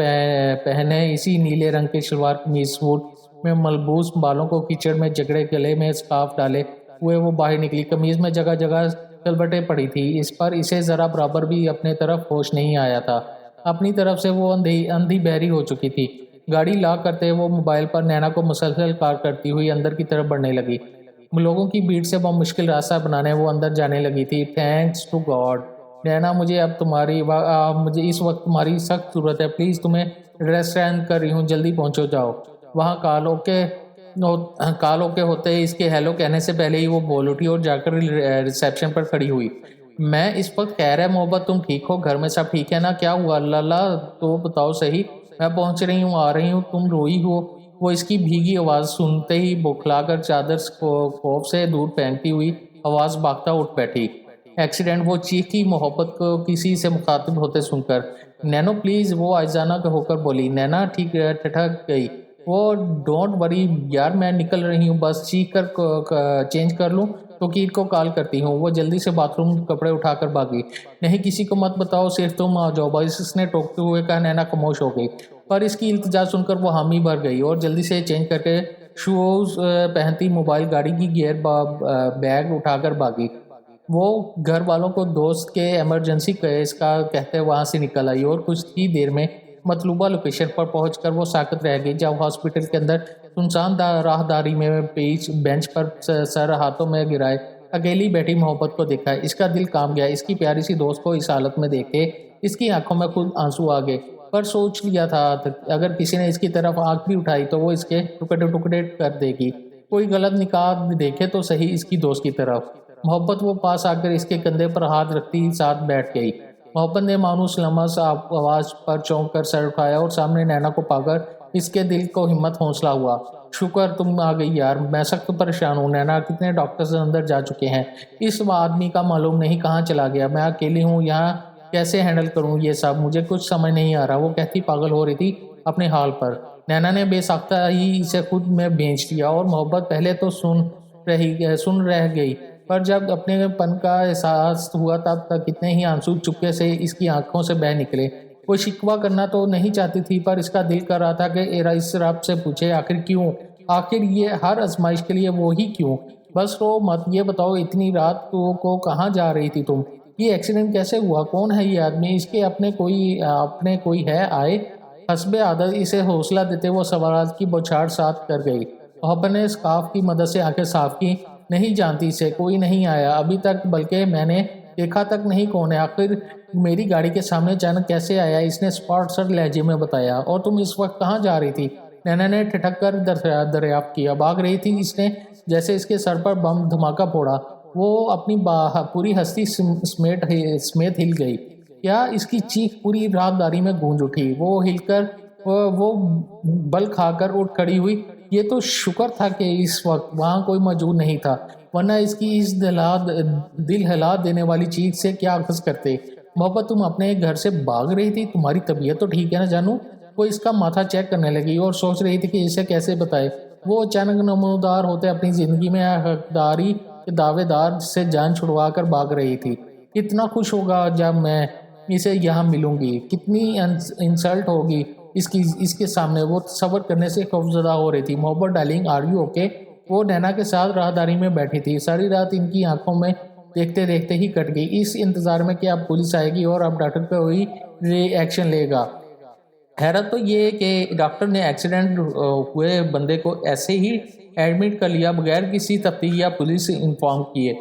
پہنے اسی نیلے رنگ کے شلوار قمیض سوٹ میں ملبوس، بالوں کو کیچڑ میں جگڑے، گلے میں اسکارف ڈالے ہوئے وہ باہر نکلی۔ قمیض میں جگہ جگہ کلبٹیں پڑی تھی، اس پر اسے ذرا برابر بھی اپنے طرف ہوش نہیں آیا تھا۔ اپنی طرف سے وہ اندھی بہری ہو چکی تھی۔ گاڑی لاک کرتے وہ موبائل پر نینا کو مسلسل کال کرتی ہوئی اندر کی طرف بڑھنے لگی۔ لوگوں کی بھیڑ سے وہ مشکل راستہ بنانے وہ اندر جانے لگی تھی۔ تھینکس ٹو گاڈ نینا، مجھے اس وقت تمہاری سخت ضرورت ہے۔ پلیز، تمہیں ریسٹورینٹ کر رہی ہوں، جلدی پہنچو جاؤ۔ وہاں کال اوکے ہوتے اس کے ہیلو کہنے سے پہلے ہی وہ بول اٹھی اور جا کر ریسیپشن پر کھڑی ہوئی۔ میں اس وقت خیر ہے محبت، تم ٹھیک ہو؟ گھر میں سب ٹھیک ہے نا؟ کیا ہوا؟ اللہ تو بتاؤ صحیح۔ میں پہنچ رہی ہوں، آ رہی ہوں۔ تم روئی ہو؟ وہ اس کی بھیگی آواز سنتے ہی بوکھلا کر چادر خوف سے دور پھینکتی ہوئی آواز بھاگتا اٹھ بیٹھی۔ ایکسیڈنٹ، وہ چیخی محبت کو کسی سے مخاطب ہوتے سن کر۔ نینو پلیز، وہ عاجزانہ ہو کر بولی۔ نینا ٹھیک ٹھٹک گئی وہ۔ ڈونٹ وری یار، میں نکل رہی ہوں، بس چیخ کر چینج کر لوں تو کیٹ کو کال کرتی ہوں۔ وہ جلدی سے باتھ روم کپڑے اٹھا کر بھاگی۔ نہیں، کسی کو مت بتاؤ، صرف تم آ جاؤ بس، اس نے ٹوکتے ہوئے کہا۔ نینا خاموش ہو گئی، پر اس کی التجا سن کر وہ حامی بھر گئی اور جلدی سے چینج کر کے شوز پہنتی موبائل گاڑی کی گیئر بیگ اٹھا کر بھاگی۔ وہ گھر والوں کو دوست کے ایمرجنسی کیس کا کہتے وہاں سے نکل آئی اور کچھ ہی دیر میں مطلوبہ لوکیشن پر پہنچ کر وہ ساکت رہ گئی۔ جب ہاسپٹل کے اندر سنسان راہداری میں بینچ پر سر ہاتھوں میں گرائے اکیلی بیٹھی محبت کو دیکھا، اس کا دل کام گیا۔ اس کی پیاری سی دوست کو اس حالت میں دیکھ کے اس کی آنکھوں میں خود آنسو آ گئے، پر سوچ لیا تھا اگر کسی نے اس کی طرف آنکھ بھی اٹھائی تو وہ اس کے ٹکڑے کر دے گی۔ کوئی غلط نکات دیکھے تو صحیح اس کی دوست کی طرف۔ محبت وہ پاس آ کر اس کے کندھے پر ہاتھ رکھتی ساتھ بیٹھ گئی۔ محبت نے مانوس لمس آواز پر چونک کر سر اٹھایا اور سامنے نینا کو پا کر اس کے دل کو ہمت حوصلہ ہوا۔ شکر تم آ گئی یار، میں سخت پریشان ہوں۔ نینا، کتنے ڈاکٹرز اندر جا چکے ہیں، اس آدمی کا معلوم نہیں کہاں چلا گیا، میں اکیلی ہوں یہاں، کیسے ہینڈل کروں یہ سب، مجھے کچھ سمجھ نہیں آ رہا۔ وہ کہتی پاگل ہو رہی تھی اپنے حال پر۔ نینا نے بے ساختہ ہی اسے خود میں بھیج دیا اور محبت پہلے تو سن رہ گئی، پر جب اپنے پن کا احساس ہوا تب تک کتنے ہی آنسو چپکے سے اس کی آنکھوں سے بہہ نکلے۔ وہ شکوہ کرنا تو نہیں چاہتی تھی، پر اس کا دل کر رہا تھا کہ اس رب سے پوچھے آخر کیوں، آخر یہ ہر آزمائش کے لیے وہی کیوں۔ بس رو مت، یہ بتاؤ اتنی رات کو کہاں جا رہی تھی تم؟ یہ ایکسیڈنٹ کیسے ہوا؟ کون ہے یہ آدمی؟ اس کے اپنے کوئی ہے آئے؟ حسب عادت اسے حوصلہ دیتے وہ سوالات کی بوچھاڑ ساتھ کر گئی۔ محبت نے اسکارف کی مدد سے آنکھیں صاف کی۔ نہیں جانتی اسے، کوئی نہیں آیا ابھی تک، بلکہ میں نے دیکھا تک نہیں کون ہے۔ آخر میری گاڑی کے سامنے اچانک کیسے آیا؟ اس نے اسپاٹ سر لہجے میں بتایا۔ اور تم اس وقت کہاں جا رہی تھی؟ نینا نے ٹھٹک کر دریافت کیا۔ بھاگ رہی تھی اس نے جیسے اس کے سر پر بم دھماکہ پھوڑا۔ وہ اپنی پوری ہستی سمیت ہل گئی۔ کیا اس کی چیخ پوری رات داری میں گونج اٹھی۔ وہ ہل کر وہ بل کھا کر اٹھ کھڑی ہوئی۔ یہ تو شکر تھا کہ اس وقت وہاں کوئی موجود نہیں تھا، ورنہ اس کی اس دل ہلا دینے والی چیخ سے کیا اخذ کرتے۔ محبت، تم اپنے گھر سے بھاگ رہی تھی، تمہاری طبیعت تو ٹھیک ہے نا جانو؟ وہ اس کا ماتھا چیک کرنے لگی اور سوچ رہی تھی کہ اسے کیسے بتائے۔ وہ اچانک نمودار ہوتے اپنی زندگی میں حقداری کے دعوے دار سے جان چھڑوا کر بھاگ رہی تھی۔ کتنا خوش ہوگا جب میں اسے یہاں ملوں گی، کتنی انسلٹ ہوگی اس کے سامنے۔ وہ تصور کرنے سے خوفزدہ ہو رہی تھی۔ محبت ڈارلنگ، آر یو اوکے؟ وہ نینا کے ساتھ راہداری میں بیٹھی تھی۔ ساری رات ان کی آنکھوں میں دیکھتے دیکھتے ہی کٹ گئی، اس انتظار میں کہ اب پولیس آئے گی اور اب ڈاکٹر کوئی ایکشن لے گا۔ حیرت تو یہ کہ ڈاکٹر نے ایکسیڈنٹ ہوئے بندے کو ایسے ہی ایڈمٹ کر لیا بغیر کسی تفتیش یا پولیس سے انفارم کیے۔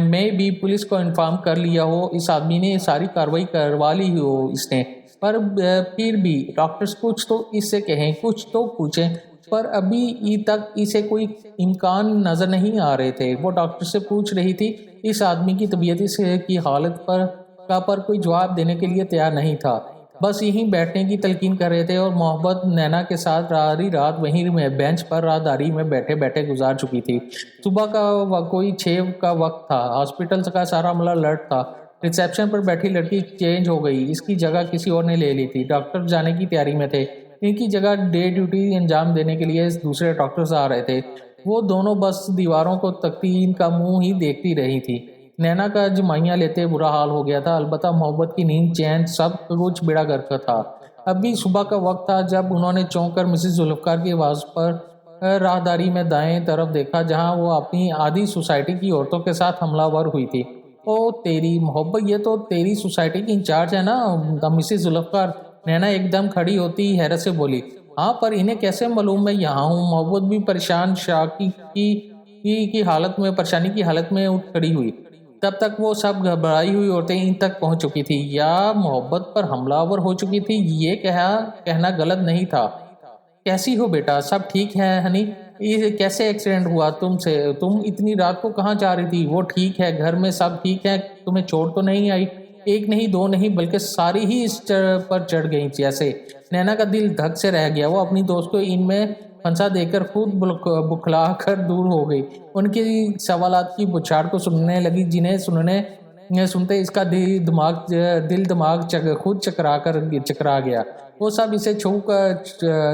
میں بھی پولیس کو انفارم کر لیا ہو، اس آدمی نے ساری کارروائی کروا لی ہو اس نے، پر پھر بھی ڈاکٹرز کچھ تو اس سے کہیں، کچھ تو پوچھیں، پر ابھی تک اسے کوئی امکان نظر نہیں آ رہے تھے۔ وہ ڈاکٹر سے پوچھ رہی تھی، اس آدمی کی طبیعت کی حالت پر کوئی جواب دینے کے لیے تیار نہیں تھا، بس یہیں بیٹھنے کی تلقین کر رہے تھے۔ اور محبت نینا کے ساتھ ساری رات وہیں بینچ پر راہداری میں بیٹھے بیٹھے گزار چکی تھی۔ صبح کا کوئی 6 کا وقت تھا، ہاسپٹل کا سارا عملہ الرٹ تھا۔ ریسیپشن پر بیٹھی لڑکی چینج ہو گئی، اس کی جگہ کسی اور نے لے لی تھی۔ ڈاکٹر جانے کی تیاری میں تھے، ان کی جگہ ڈے ڈیوٹی انجام دینے کے لیے دوسرے ڈاکٹرز آ رہے تھے۔ وہ دونوں بس دیواروں کو تکتی ان کا منہ ہی دیکھتی رہی تھی۔ نینا کا جمائیاں لیتے برا حال ہو گیا تھا، البتہ محبت کی نیند، چین، سب کچھ بیڑا گرک تھا۔ اب بھی صبح کا وقت تھا جب انہوں نے چونک کر مسز ذوالفقار کی آواز پر راہداری میں دائیں طرف دیکھا، جہاں وہ اپنی آدھی سوسائٹی کی عورتوں کے ساتھ حملہ ور ہوئی تھی۔ او تیری محبت، یہ تو تیری سوسائٹی کی انچارج ہے نا مسز ذوالفقار؟ نینا ایک دم کھڑی ہوتی حیرت سے بولی۔ ہاں، پر انہیں کیسے معلوم میں یہاں ہوں؟ محبت بھی پریشانی کی حالت میں اٹھ کھڑی ہوئی۔ تب تک وہ سب گھبرائی ہوئی عورتیں ان تک پہنچ چکی تھی یا محبت پر حملہ آور ہو چکی تھی۔ یہ کہنا غلط نہیں تھا۔ کیسی ہو بیٹا؟ سب ٹھیک ہے ہنی؟ یہ کیسے ایکسیڈنٹ ہوا تم سے؟ تم اتنی رات کو کہاں جا رہی تھی؟ وہ ٹھیک ہے، گھر میں سب ٹھیک ہے، تمہیں چوٹ تو نہیں آئی؟ ایک نہیں، دو نہیں، بلکہ ساری ہی اس پر چڑھ گئی جیسے۔ نینا کا دل دھک سے رہ گیا۔ وہ اپنی دوست کو ان میں پھنسا دے کر خود بکھلا کر دور ہو گئی، ان کی سوالات کی بچھاڑ کو سننے لگی جنہیں سنتے اس کا دل دماغ خود چکرا گیا۔ وہ سب اسے چھو کر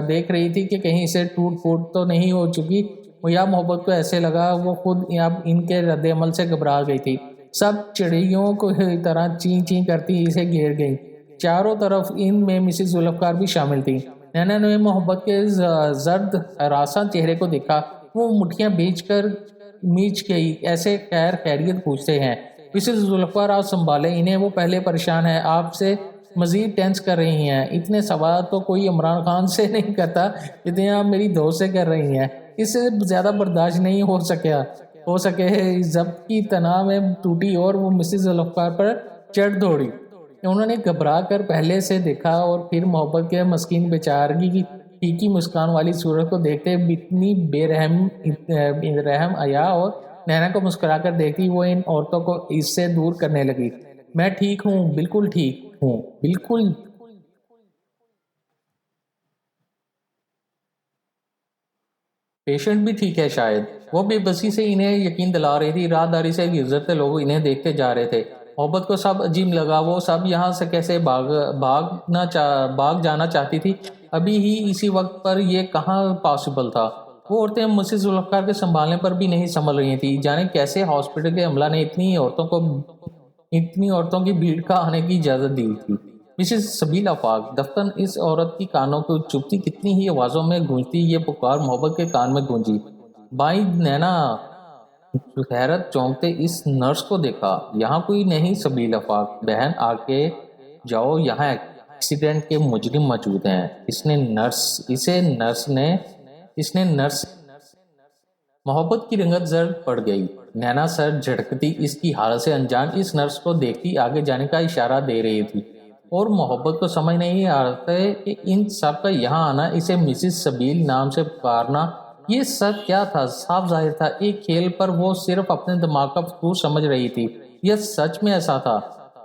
دیکھ رہی تھی کہ کہیں اسے ٹوٹ پھوٹ تو نہیں ہو چکی، یا محبت کو ایسے لگا وہ خود اب ان کے رد عمل سے گھبرا گئی تھی۔ سب چڑیوں کو طرح چین چین کرتی اسے گھیر گئیں، چاروں طرف، ان میں مسز ذوالفقار بھی شامل تھی۔ نینا نے محبت کے زرد ہراساں چہرے کو دیکھا۔ وہ مٹھیاں میچ گئی، ایسے خیریت پوچھتے ہیں؟ مسز ذوالفقار، آپ سنبھالیں انہیں، وہ پہلے پریشان ہیں، آپ سے مزید ٹینس کر رہی ہیں۔ اتنے سوالات تو کوئی عمران خان سے نہیں کرتا جتنے آپ میری دوست سے کر رہی ہیں۔ اس سے زیادہ برداشت نہیں ہو سکے۔ ضبط کی تناؤ میں ٹوٹی اور وہ مسز ذوالفقار پر چڑھ دوڑی۔ انہوں نے گھبرا کر پہلے سے دیکھا اور پھر محبت کے مسکین بیچارگی کی ٹھیکی مسکان والی صورت کو دیکھتے اتنی بے رحم حیا اور نینا کو مسکرا کر دیکھتی وہ ان عورتوں کو اس سے دور کرنے لگی۔ میں ٹھیک ہوں، بالکل ٹھیک ہوں، بالکل۔ پیشنٹ بھی ٹھیک ہے شاید، وہ بے بسی سے انہیں یقین دلا رہی تھی۔ راہداری سے گزرتے لوگ انہیں دیکھتے جا رہے تھے۔ محبت کو سب عجیب لگا، وہ سب یہاں سے کیسے بھاگ جانا چاہتی تھی، ابھی ہی اسی وقت پر یہ کہاں پاسبل تھا۔ وہ عورتیں مسز ذوالفقار کے سنبھالنے پر بھی نہیں سنبھل رہی تھی، جانے کیسے ہاسپٹل کے عملہ نے اتنی عورتوں کی بھیڑ کا آنے کی اجازت دی تھی۔ مسز سبیل آفاق، دفتن اس عورت کی کانوں کو چبھتی کتنی ہی آوازوں میں گونجتی یہ پکار محبت کے کان میں گونجی۔ بائیں نینا، حیرت چونکتے اس نرس کو دیکھا۔ یہاں کوئی نہیں سبیل آفاق بہن، آگے جاؤ، یہاں ایکسیڈنٹ کے مجرم موجود ہیں۔ اس نے نرس محبت کی رنگت زرد پڑ گئی۔ نینا سر جھٹکتی اس کی حالت سے انجان اس نرس کو دیکھتی آگے جانے کا اشارہ دے رہی تھی۔ اور محبت کو سمجھ نہیں آتا کہ ان سب کا یہاں آنا، اسے مسز سبیل نام سے پکارنا، یہ سب کیا تھا؟ صاف ظاہر تھا ایک کھیل پر وہ صرف اپنے دماغ کا فطور سمجھ رہی تھی۔ یہ سچ میں ایسا تھا؟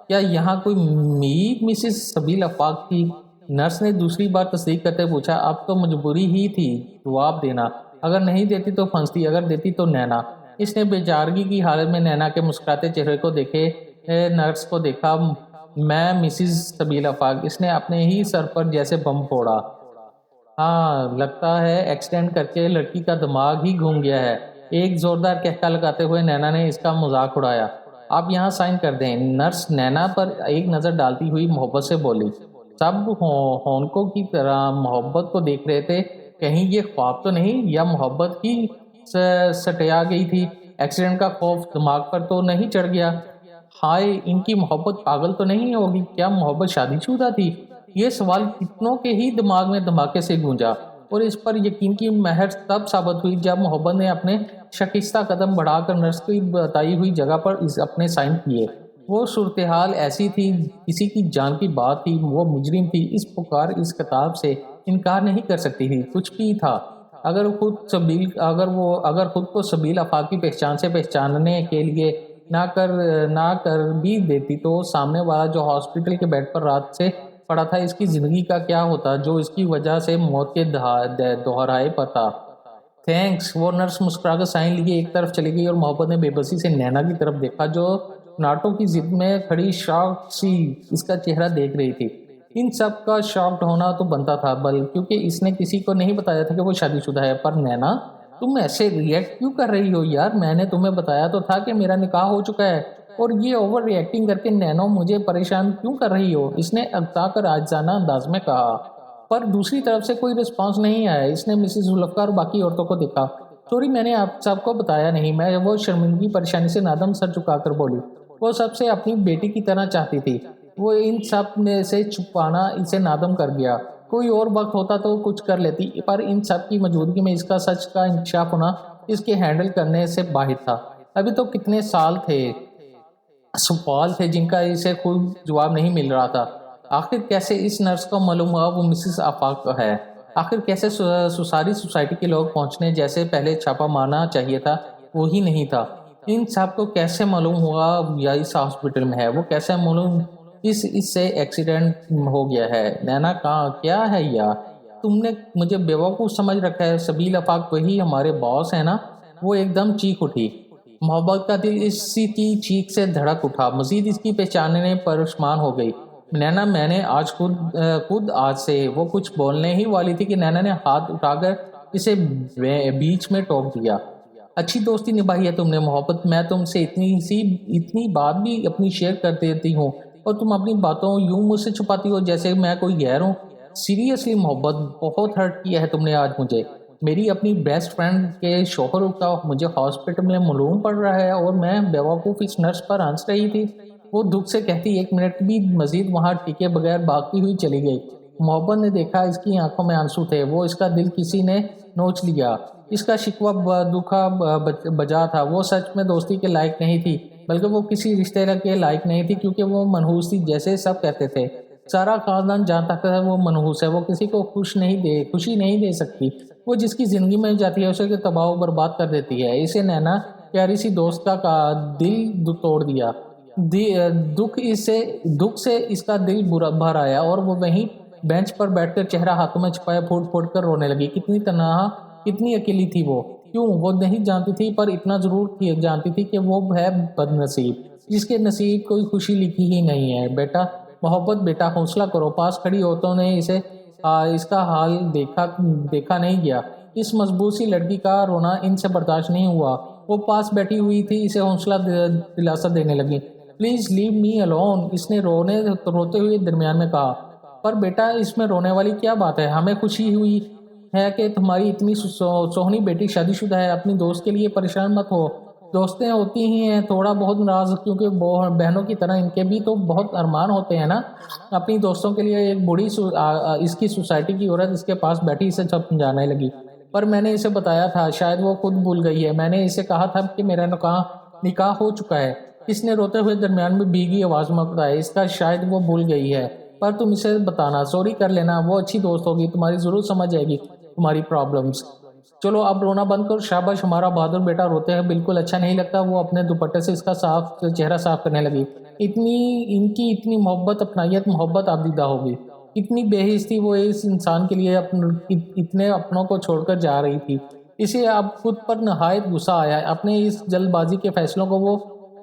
کیا یہاں کوئی میر مسز سبیل آفاق تھی؟ نرس نے دوسری بار تصدیق کرتے پوچھا۔ اب تو مجبوری ہی تھی جواب دینا، اگر نہیں دیتی تو پھنستی، اگر دیتی تو نینا۔ اس نے بیچارگی کی حالت میں نینا کے مسکراتے چہرے کو دیکھے، نرس کو دیکھا۔ میں مسز سبیل آفاق، اس نے اپنے ہی سر پر جیسے بم پھوڑا۔ ہاں، لگتا ہے ایکسیڈنٹ کر کے لڑکی کا دماغ ہی گھوم گیا ہے، ایک زوردار کہکا لگاتے ہوئے نینا نے اس کا مذاق اڑایا۔ آپ یہاں سائن کر دیں۔ نرس نینا پر ایک نظر ڈالتی ہوئی محبت سے بولی۔ سب ہونکوں کی طرح محبت کو دیکھ رہے تھے، کہیں یہ خواب تو نہیں، یا محبت ہی سٹیا گئی تھی؟ ایکسیڈنٹ کا خوف دماغ پر تو نہیں چڑھ گیا؟ ہائے، ان کی محبت پاگل تو نہیں ہوگی؟ کیا محبت شادی شدہ تھی؟ یہ سوال کتنوں کے ہی دماغ میں دھماکے سے گونجا، اور اس پر یقین کی مہر تب ثابت ہوئی جب محبت نے اپنے شکستہ قدم بڑھا کر نرس کی بتائی ہوئی جگہ پر اپنے سائن کیے۔ وہ صورتحال ایسی تھی، کسی کی جان کی بات تھی، وہ مجرم تھی، اس پکار اس کتاب سے انکار نہیں کر سکتی تھی، کچھ بھی تھا۔ اگر خود کو سبیل آفاق کی پہچان سے پہچاننے کے لیے نہ کر بھی دیتی تو سامنے والا جو ہاسپٹل کے بیڈ پر رات سے پڑا تھا، اس کی زندگی کا کیا ہوتا جو اس کی وجہ سے موت کے دوہرائے پتا۔ تھینکس۔ وہ نرس مسکرا کر سائن لیے ایک طرف چلی گئی، اور محبت نے بے بسی سے نینا کی طرف دیکھا جو ناٹوں کی ضد میں کھڑی شاک سی اس کا چہرہ دیکھ رہی تھی۔ ان سب کا شاکڈ ہونا تو بنتا تھا، کیونکہ اس نے کسی کو نہیں بتایا تھا کہ وہ شادی شدہ ہے۔ پر نینا، تم ایسے ریئیکٹ کیوں کر رہی ہو یار؟ میں نے تمہیں بتایا تو تھا کہ میرا نکاح ہو چکا ہے، اور یہ اوور ری ایکٹنگ کر کے نینو مجھے پریشان کیوں کر رہی ہو؟ اس نے اگتا کر عاجزانہ انداز میں کہا۔ پر دوسری طرف سے کوئی رسپانس نہیں آیا۔ اس نے مسز زلیخا اور باقی عورتوں کو دیکھا۔ سوری، میں نے آپ سب کو بتایا نہیں، میں وہ شرمندگی پریشانی سے نادم سر جھکا کر بولی۔ وہ سب سے اپنی بیٹی کی طرح چاہتی تھی، وہ ان سب میں سے چھپانا اسے نادم کر گیا۔ کوئی اور وقت ہوتا تو کچھ کر لیتی، پر ان سب کی موجودگی میں اس کا سچ کا انکشاف ہونا اس کے ہینڈل کرنے سے باہر تھا۔ ابھی تو کتنے سوال تھے جن کا اسے خود جواب نہیں مل رہا تھا۔ آخر کیسے اس نرس کو معلوم ہوا وہ مسز آفاق ہے؟ آخر کیسے ساری سوسائٹی کے لوگ پہنچنے جیسے پہلے چھاپا مارنا چاہیے تھا وہی نہیں تھا؟ ان سب کو کیسے معلوم ہوا یا اس ہاسپٹل میں ہے؟ وہ کیسے معلوم اس سے ایکسیڈنٹ ہو گیا ہے؟ نینا کہاں کیا ہے یار؟ تم نے مجھے بیوقوف سمجھ رکھا ہے۔ سبیل آفاق وہی ہمارے باس ہے نا؟ وہ ایک دم چیخ اٹھی۔ محبت کا دل اس کی چیخ سے دھڑک اٹھا، مزید اس کی پہچاننے پرشمان ہو گئی۔ نینا، میں نے خود آج سے وہ کچھ بولنے ہی والی تھی کہ نینا نے ہاتھ اٹھا کر اسے بیچ میں ٹوک دیا۔ اچھی دوستی نبھائی ہے تم نے محبت، میں تم سے اتنی بات بھی اپنی شیئر کر دیتی ہوں، اور تم اپنی باتوں یوں مجھ سے چھپاتی ہو جیسے میں کوئی غیر ہوں۔ سیریسلی محبت، بہت ہرٹ کیا ہے تم نے آج مجھے۔ میری اپنی بیسٹ فرینڈ کے شوہر کا مجھے ہاسپٹل میں معلوم پڑ رہا ہے، اور میں بیوقوف اس نرس پر ہنس رہی تھی۔ وہ دکھ سے کہتی ایک منٹ بھی مزید وہاں ٹکے بغیر باقی ہوئی چلی گئی۔ محبت نے دیکھا اس کی آنکھوں میں آنسو تھے، وہ اس کا دل کسی نے نوچ لیا۔ اس کا شکوہ دکھا بجا تھا، وہ سچ میں دوستی کے لائق نہیں تھی، بلکہ وہ کسی رشتے کے لائق نہیں تھی، کیونکہ وہ منحوس تھی جیسے سب کہتے تھے۔ سارا خاندان جانتا ہے وہ منحوس ہے، وہ کسی کو خوشی نہیں دے سکتی، وہ جس کی زندگی میں جاتی ہے اسے تباہ و برباد کر دیتی ہے۔ اسے نینا پیاری سی دوست کا دل توڑ دیا۔ دکھ سے اس کا دل بھر آیا، اور وہ وہیں بینچ پر بیٹھ کر چہرہ ہاتھوں میں چھپائے پھوٹ پھوٹ کر رونے لگی۔ کتنی تنہا، کتنی اکیلی تھی وہ! کیوں وہ نہیں جانتی تھی، پر اتنا ضرور جانتی تھی کہ وہ ہے بد نصیب، جس کے نصیب کوئی خوشی لکھی ہی نہیں ہے۔ بیٹا محبت، بیٹا حوصلہ کرو۔ پاس کھڑی عورتوں نے اس کا حال دیکھا نہیں گیا۔ اس مضبوط سی لڑکی کا رونا ان سے برداشت نہیں ہوا۔ وہ پاس بیٹھی ہوئی تھی، اسے حوصلہ دلاسا دینے لگی۔ پلیز لیو می الون، اس نے روتے ہوئے درمیان میں کہا۔ پر بیٹا، اس میں رونے والی کیا بات ہے؟ ہمیں خوشی ہوئی ہے کہ تمہاری اتنی سونی بیٹی شادی شدہ ہے۔ اپنی دوست کے لیے پریشان مت ہو، دوستیں ہوتی ہی ہیں تھوڑا بہت ناراض، کیونکہ بہنوں کی طرح ان کے بھی تو بہت ارمان ہوتے ہیں نا اپنی دوستوں کے لیے۔ ایک بوڑھی اس کی سوسائٹی کی عورت اس کے پاس بیٹھی اسے سب سمجھانے لگی۔ پر میں نے اسے بتایا تھا، شاید وہ خود بھول گئی ہے۔ میں نے اسے کہا تھا کہ میرا نکاح ہو چکا ہے۔ اس نے روتے ہوئے درمیان میں بھیگی آواز میں بتایا۔ اس کا شاید وہ بھول گئی ہے۔ پر تم اسے بتانا، سوری کر لینا، وہ اچھی دوست ہوگی، تمہاری ضرور سمجھ جائے گی تمہاری پرابلمز۔ چلو اب رونا بند کر، شاباش ہمارا بہادر بیٹا، روتے ہیں بالکل اچھا نہیں لگتا۔ وہ اپنے دوپٹے سے اس کا چہرہ صاف کرنے لگی۔ ان کی اتنی محبت، اپنائیت، محبت آبدیدہ ہوگی، اتنی بے حس تھی وہ اس انسان کے لیے، اتنے اپنوں کو چھوڑ کر جا رہی تھی۔ اسے اب خود پر نہایت غصہ آیا، اپنے اس جلد بازی کے فیصلوں کو وہ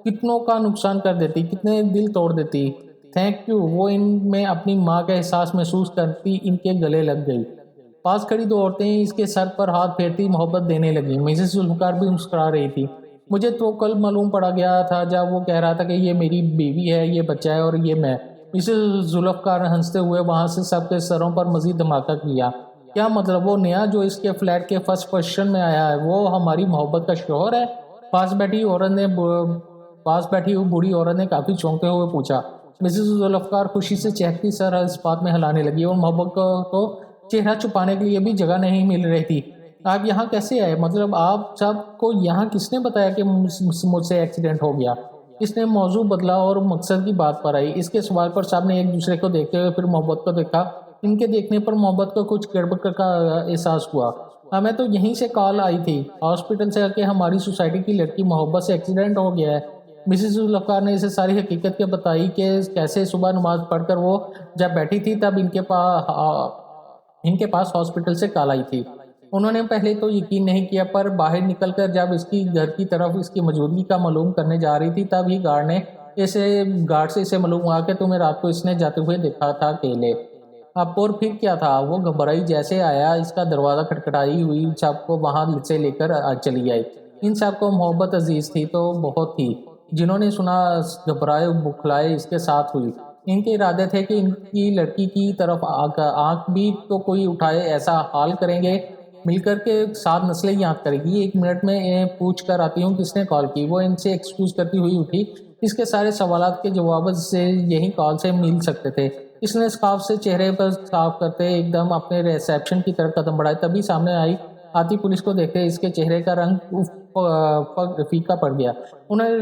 کتنوں کا نقصان کر دیتی، کتنے دل توڑ دیتی۔ تھینک یو، وہ ان میں اپنی ماں کا احساس محسوس کرتی ان کے گلے لگ گئی۔ پاس کھڑی دو عورتیں اس کے سر پر ہاتھ پھیرتی محبت دینے لگیں۔ مسز ذوالفقار بھی مسکرا رہی تھی۔ مجھے تو کل معلوم پڑا گیا تھا جب وہ کہہ رہا تھا کہ یہ میری بیوی ہے، یہ بچہ ہے اور یہ میں۔ مسز ذوالفقار نے ہنستے ہوئے وہاں سے سب کے سروں پر مزید دھماکہ کیا۔ کیا مطلب؟ وہ نیا جو اس کے فلیٹ کے فرسٹ پوزیشن میں آیا ہے، وہ ہماری محبت کا شوہر ہے؟ پاس بیٹھی ہوئی بوڑھی عورت نے کافی چونکتے ہوئے پوچھا۔ مسز ذوالفقار خوشی سے چہکتی سر اس بات میں ہلانے لگی، اور محبت کو چہرہ چھپانے کے لیے بھی جگہ نہیں مل رہی تھی۔ آپ یہاں کیسے آئے؟ مطلب آپ سب کو یہاں کس نے بتایا کہ مجھ سے ایکسیڈنٹ ہو گیا؟ اس نے موضوع بدلا اور مقصد کی بات پر آئی۔ اس کے سوال پر سب نے ایک دوسرے کو دیکھتے ہوئے پھر محبت کو دیکھا۔ ان کے دیکھنے پر محبت کو کچھ گڑبڑ کا احساس ہوا۔ ہمیں تو یہیں سے کال آئی تھی ہاسپٹل سے کہ ہماری سوسائٹی کی لڑکی محبت سے ایکسیڈنٹ ہو گیا ہے۔ مسز ذوالفقار نے اسے ساری حقیقت کے بتائی کہ کیسے صبح نماز پڑھ کر وہ جب بیٹھی تھی تب ان کے پاس ہاسپٹل سے کال آئی تھی۔ انہوں نے پہلے تو یقین نہیں کیا، پر باہر نکل کر جب اس کی گھر کی طرف اس کی موجودگی کا معلوم کرنے جا رہی تھی تب ہی گارڈ سے اسے معلوم ہوا کہ تمہیں رات کو اس نے جاتے ہوئے دیکھا تھا اکیلے۔ اب اور پھر کیا تھا؟ وہ گھبرائی جیسے آیا، اس کا دروازہ کھٹکھٹائی ہوئی سب کو وہاں سے لے کر چلی آئی۔ ان سب کو محبت عزیز تھی تو بہت تھی، جنہوں نے سنا گھبرائے بکھلائے اس کے ساتھ ہوئی۔ ان کے ارادے تھے کہ ان کی لڑکی کی طرف آنکھ بھی تو کوئی اٹھائے، ایسا حال کریں گے مل کر کے ساتھ نسلیں یاد کرے گی۔ 1 منٹ میں پوچھ کر آتی ہوں کس نے کال کی۔ وہ ان سے ایکسکیوز کرتی ہوئی اٹھی۔ اس کے سارے سوالات کے جواب سے یہی کال سے مل سکتے تھے۔ اس نے اسکارف سے چہرے پر صاف کرتے ایک دم اپنے ریسیپشن کی طرف قدم بڑھائے، تبھی سامنے آتی پولیس کو دیکھتے اس کے چہرے کا رنگ فیکا پڑ گیا۔ انہوں نے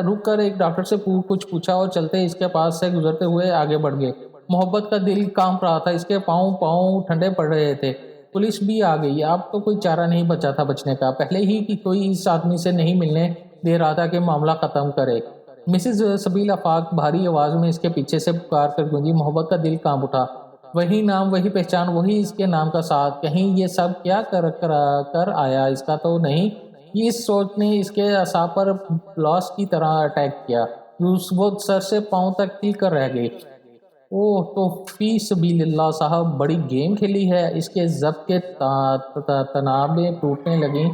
رک کر ایک ڈاکٹر سے کچھ پوچھا اور چلتے اس کے پاس سے گزرتے ہوئے آگے بڑھ گئے۔ محبت کا دل کانپ رہا تھا، اس کے پاؤں ٹھنڈے پڑ رہے تھے۔ پولیس بھی آ گئی۔ اب تو کوئی چارہ نہیں بچا تھا بچنے کا، پہلے ہی کہ کوئی اس آدمی سے نہیں ملنے دے رہا تھا کہ معاملہ ختم کرے۔ مسز سبیل آفاق بھاری آواز میں اس کے پیچھے سے پکار کر گونجی۔ محبت کا دل کانپ اٹھا۔ وہی نام، وہی پہچان، وہی اس کے نام کا ساتھ۔ کہیں یہ سب کیا کر آیا اس کا تو نہیں؟ اس سوچ نے اس کے اعصاب پر لاس کی طرح اٹیک کیا۔ وہ سر سے پاؤں تک ہل کر رہ گئی۔ اوہ، تو فی سبیل اللہ صاحب بڑی گیم کھیلی ہے۔ اس کے ضبط کے تنابیں ٹوٹنے لگیں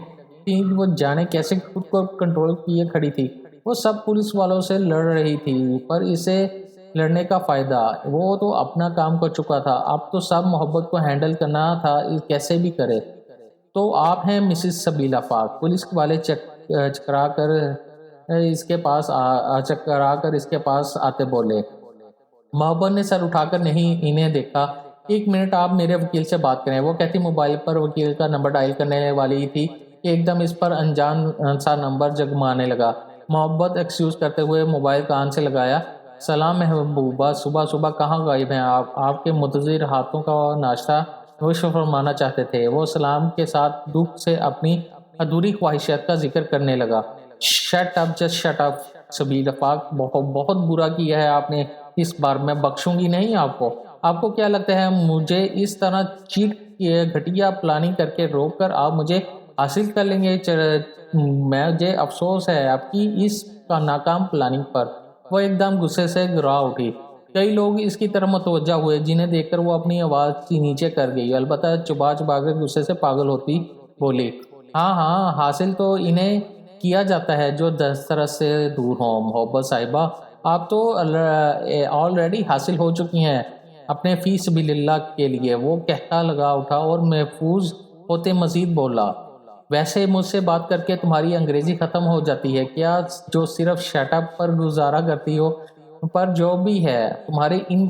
تھیں۔ وہ جانے کیسے خود کو کنٹرول کیے کھڑی تھی۔ وہ سب پولیس والوں سے لڑ رہی تھی، پر اسے لڑنے کا فائدہ؟ وہ تو اپنا کام کر چکا تھا، اب تو سب محبت کو ہینڈل کرنا تھا، کیسے بھی کرے۔ تو آپ ہیں مسز سبیل آفاق؟ پولیس والے چکرا کر اس کے پاس آتے بولے۔ محبت نے سر اٹھا کر نہیں انہیں دیکھا۔ 1 منٹ آپ میرے وکیل سے بات کریں، وہ کہتی موبائل پر وکیل کا نمبر ڈائل کرنے والی تھی کہ ایک دم اس پر انجان سا نمبر جگمانے لگا۔ محبت ایکسکیوز کرتے ہوئے موبائل کان سے لگایا۔ سلام محبوبہ، صبح صبح کہاں غائب ہیں آپ کے متضر ہاتھوں کا ناشتہ نوش فرمانا چاہتے تھے۔ وہ سلام کے ساتھ دکھ سے اپنی ادھوری خواہشات کا ذکر کرنے لگا۔ شٹ اپ، جسٹ شٹ اپ سبیل آفاق، بہت برا کیا ہے آپ نے، اس بار میں بخشوں گی نہیں آپ کو۔ آپ کو کیا لگتا ہے مجھے اس طرح چیٹ گھٹیا پلاننگ کر کے روک کر آپ مجھے حاصل کر لیں گے؟ مجھے افسوس ہے آپ کی اس کا ناکام پلاننگ پر۔ وہ ایک دم غصے سے گرا اٹھی۔ کئی لوگ اس کی طرف متوجہ ہوئے، جنہیں دیکھ کر وہ اپنی آواز نیچے کر گئی، البتہ چبا کر غصے سے پاگل ہوتی بولی، ہاں حاصل تو انہیں کیا جاتا ہے جو دسترس سے دور ہوں۔ محبت صاحبہ، آپ تو آلریڈی حاصل ہو چکی ہیں اپنے فی سبیل اللہ کے لیے۔ وہ کہتا لگا اٹھا اور محفوظ ہوتے مزید بولا، ویسے مجھ سے بات کر کے تمہاری انگریزی ختم ہو جاتی ہے کیا، جو صرف شٹ اپ پر گزارا کرتی ہو؟ پر جو بھی ہے، تمہارے ان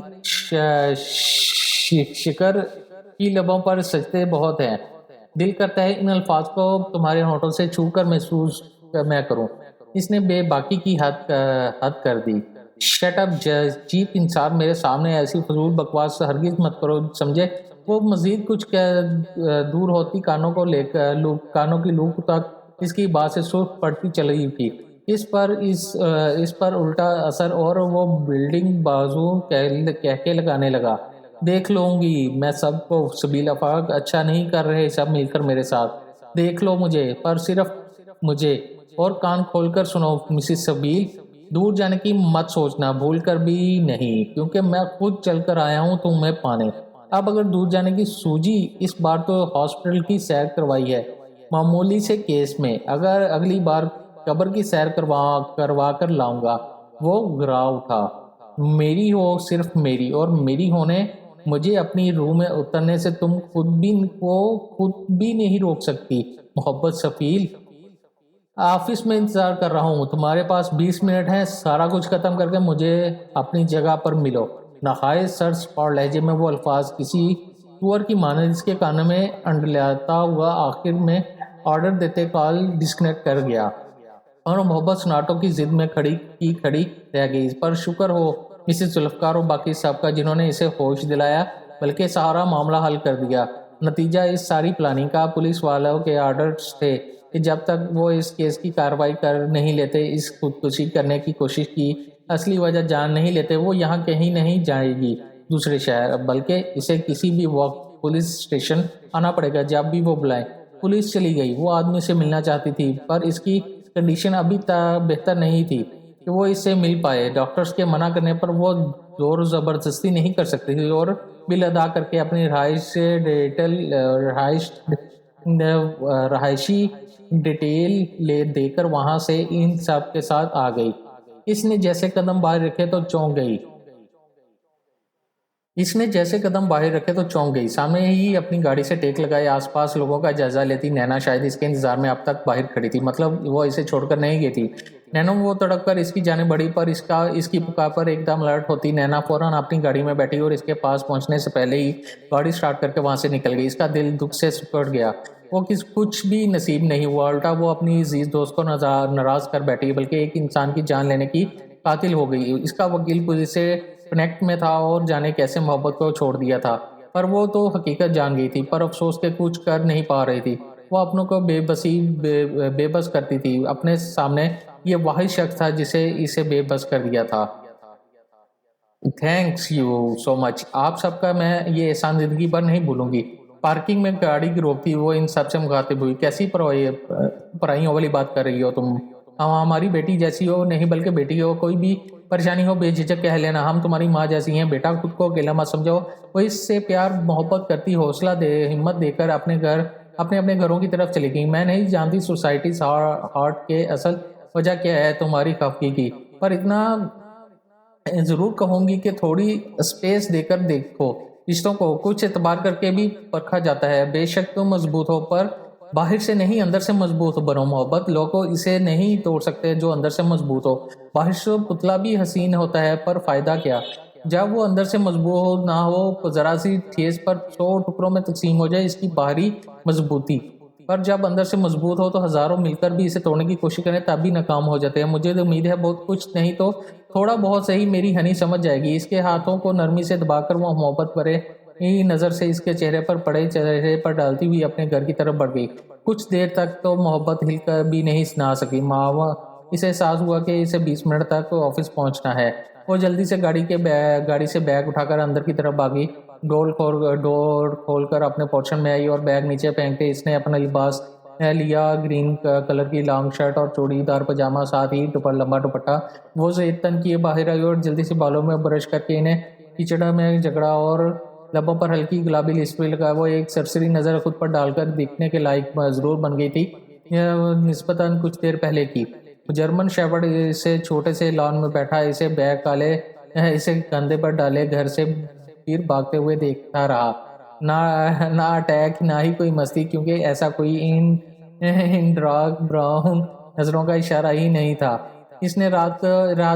شکر کی لبوں پر سجدے بہت ہیں۔ دل کرتا ہے ان الفاظ کو تمہارے ہونٹوں سے چھو کر محسوس میں کروں۔ اس نے بے باکی کی حد کر دی۔ شٹ اپ چیپ انسان، میرے سامنے ایسی فضول بکواس ہرگز مت کرو، سمجھے؟ وہ مزید کچھ دور ہوتی کانوں کو لے کر کانوں کی لوپ تک اس کی بات سے سرخ پڑتی چلی تھی۔ اس پر الٹا اثر اور وہ بلڈنگ بازو کہہ کے لگانے لگا، دیکھ لوں گی میں سب کو، سبیل افاق اچھا نہیں کر رہے سب مل کر میرے ساتھ، دیکھ لو مجھے، پر صرف مجھے۔ اور کان کھول کر سنو مسز سبیل، دور جانے کی مت سوچنا، بھول کر بھی نہیں، کیونکہ میں خود چل کر آیا ہوں تمہیں پانے۔ اب اگر دور جانے کی سوجی، اس بار تو ہاسپٹل کی سیر کروائی ہے معمولی سے کیس میں، اگر اگلی بار قبر کی سیر کروا کر لاؤں گا۔ وہ گرا اٹھا، میری ہو صرف میری، اور میری ہونے مجھے اپنی روح میں اترنے سے تم خود بھی نہیں روک سکتی محبت سفیل۔ آفس میں انتظار کر رہا ہوں، تمہارے پاس 20 منٹ ہیں، سارا کچھ ختم کر کے مجھے اپنی جگہ پر ملو۔ نہایت سر سپاٹ لہجے میں وہ الفاظ کسی سور کی مانند اس کے کانوں میں انڈلاتا ہوا آخر میں آرڈر دیتے کال ڈسکنیکٹ کر گیا، اور محبت سناٹوں کی ضد میں کھڑی رہ گئی۔ پر شکر ہو مسز ذوالفقار اور باقی سب کا، جنہوں نے اسے ہوش دلایا بلکہ سارا معاملہ حل کر دیا۔ نتیجہ اس ساری پلاننگ کا پولیس والوں کے آرڈرز تھے کہ جب تک وہ اس کیس کی کارروائی کر نہیں لیتے، اس خودکشی کرنے کی کوشش کی اصلی وجہ جان نہیں لیتے، وہ یہاں کہیں نہیں جائے گی دوسرے شہر، بلکہ اسے کسی بھی وقت پولیس اسٹیشن آنا پڑے گا جب بھی وہ بلائیں۔ پولیس چلی گئی، وہ آدمی سے ملنا چاہتی تھی، پر اس کی کنڈیشن ابھی بہتر نہیں تھی کہ وہ اس سے مل پائے۔ ڈاکٹرز کے منع کرنے پر وہ زور و زبردستی نہیں کر سکتی تھی، اور بل ادا کر کے اپنی رہائشی ڈیٹیل دے کر وہاں سے ان سب کے ساتھ آ گئی۔ اس نے جیسے قدم باہر رکھے تو چونک گئی۔ سامنے ہی اپنی گاڑی سے ٹیک لگائے آس پاس لوگوں کا جائزہ لیتی نینا شاید اس کے انتظار میں اب تک باہر کھڑی تھی، مطلب وہ اسے چھوڑ کر نہیں گئی تھی۔ نینو وہ تڑپ کر اس کی جانب بڑھی، پر اس کی پکار پر ایک دم الرٹ ہوتی نینا فوراً اپنی گاڑی میں بیٹھی اور اس کے پاس پہنچنے سے پہلے ہی گاڑی سٹارٹ کر کے وہاں سے نکل گئی۔ اس کا دل دکھ سے سکڑ گیا، وہ کچھ بھی نصیب نہیں ہوا، الٹا وہ اپنی عزیز دوست کو ناراض کر بیٹھی، بلکہ ایک انسان کی جان لینے کی قاتل ہو گئی۔ اس کا وکیل پولیس سے کنیکٹ میں تھا اور جانے کیسے محبت کو چھوڑ دیا تھا، پر وہ تو حقیقت جان گئی تھی، پر افسوس کہ کچھ کر نہیں پا رہی تھی۔ وہ اپنوں کو بے بس کرتی تھی، اپنے سامنے یہ واحد شخص تھا جسے اسے بے بس کر دیا تھا۔ تھینکس یو سو مچ، آپ سب کا میں یہ احسان زندگی بھر نہیں بھولوں گی۔ پارکنگ میں گاڑی روکتی وہ ان سب سے مخاطب ہوئی، کیسی پرائیوں والی بات کر رہی ہو تم؟ ہماری بیٹی جیسی ہو، نہیں بلکہ بیٹی ہو، کوئی بھی پریشانی ہو بے جھجک کہہ لینا، ہم تمہاری ماں جیسی ہیں۔ بیٹا خود کو اکیلا مت سمجھو۔ وہ اس سے پیار محبت کرتی حوصلہ ہمت دے کر اپنے گھروں کی طرف چلی گئی۔ میں نہیں جانتی سوسائٹیز ہارٹ کے اصل وجہ کیا ہے تمہاری خفگی کی، پر اتنا ضرور کہوں گی کہ تھوڑی اسپیس دے کر دیکھو رشتوں کو، کچھ اعتبار کر کے بھی پرکھا جاتا ہے۔ بے شک تم مضبوط ہو، پر باہر سے نہیں اندر سے مضبوط بنو محبت، لوگوں اسے نہیں توڑ سکتے جو اندر سے مضبوط ہو۔ باہر سے پتلا بھی حسین ہوتا ہے، پر فائدہ کیا جب وہ اندر سے مضبوط نہ ہو، ذرا سی ٹھیس پر 100 ٹکڑوں میں تقسیم ہو جائے اس کی باہری مضبوطی، پر جب اندر سے مضبوط ہو تو ہزاروں مل کر بھی اسے توڑنے کی کوشش کریں تب بھی ناکام ہو جاتے ہیں۔ مجھے امید ہے بہت کچھ نہیں تو تھوڑا بہت صحیح میری ہنی سمجھ جائے گی۔ اس کے ہاتھوں کو نرمی سے دبا کر وہ محبت بھرے نظر سے اس کے چہرے پر ڈالتی ہوئی اپنے گھر کی طرف بڑھ گئی۔ کچھ دیر تک تو محبت ہل کر بھی نہیں سنا سکی۔ اسے احساس ہوا کہ اسے 20 منٹ تک آفس پہنچنا ہے۔ وہ جلدی سے گاڑی سے بیگ اٹھا کر اندر کی طرف بھاگی، ڈور کھول کر اپنے پورشن میں آئی اور بیگ نیچے پھینکتے اس نے اپنا لباس لیا، گرین کلر کی لانگ شرٹ اور چوڑی دار پاجامہ، ساتھ ہی لمبا دوپٹہ۔ وہ زید تن کیے باہر آئی اور جلدی سے بالوں میں برش کر کے انہیں کیچڑ میں جگڑا اور لبوں پر ہلکی گلابی لپسٹک لگا۔ وہ ایک سرسری نظر خود پر ڈال کر دکھنے کے لائق ضرور بن گئی تھی نسبتاً کچھ دیر پہلے کی۔ جرمن شیپرڈ اسے چھوٹے سے لان میں بیٹھا اسے کندھے پر ڈالے گھر سے پھر بھاگتے ہوئے دیکھتا رہا۔ نہ اٹیک، نہ ہی کوئی مستی، کیونکہ ایسا کوئی ان ڈارک براؤن نظروں کا اشارہ ہی نہیں تھا۔ اس نے رات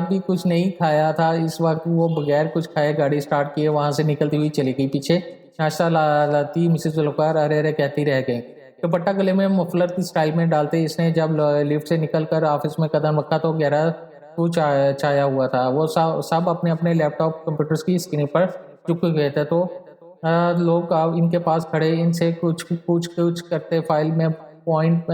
بھی کچھ نہیں کھایا تھا۔ اس وقت وہ بغیر کچھ کھائے گاڑی سٹارٹ کیے وہاں سے نکلتی ہوئی چلی گئی۔ پیچھے ناشتہ لاتی مسز ذوالفقار ارے کہتی رہ گئی۔ دوپٹہ گلے میں مفلر کی سٹائل میں ڈالتے اس نے جب لفٹ سے نکل کر آفس میں قدم رکھا تو چھایا ہوا تھا. وہ سب اپنے اپنے لیپ ٹاپ کمپیوٹرز کی اسکرین پر چپک گئے تھے. تو لوگ ان کے پاس کھڑے ان سے کچھ کرتے، فائل میں پوائنٹ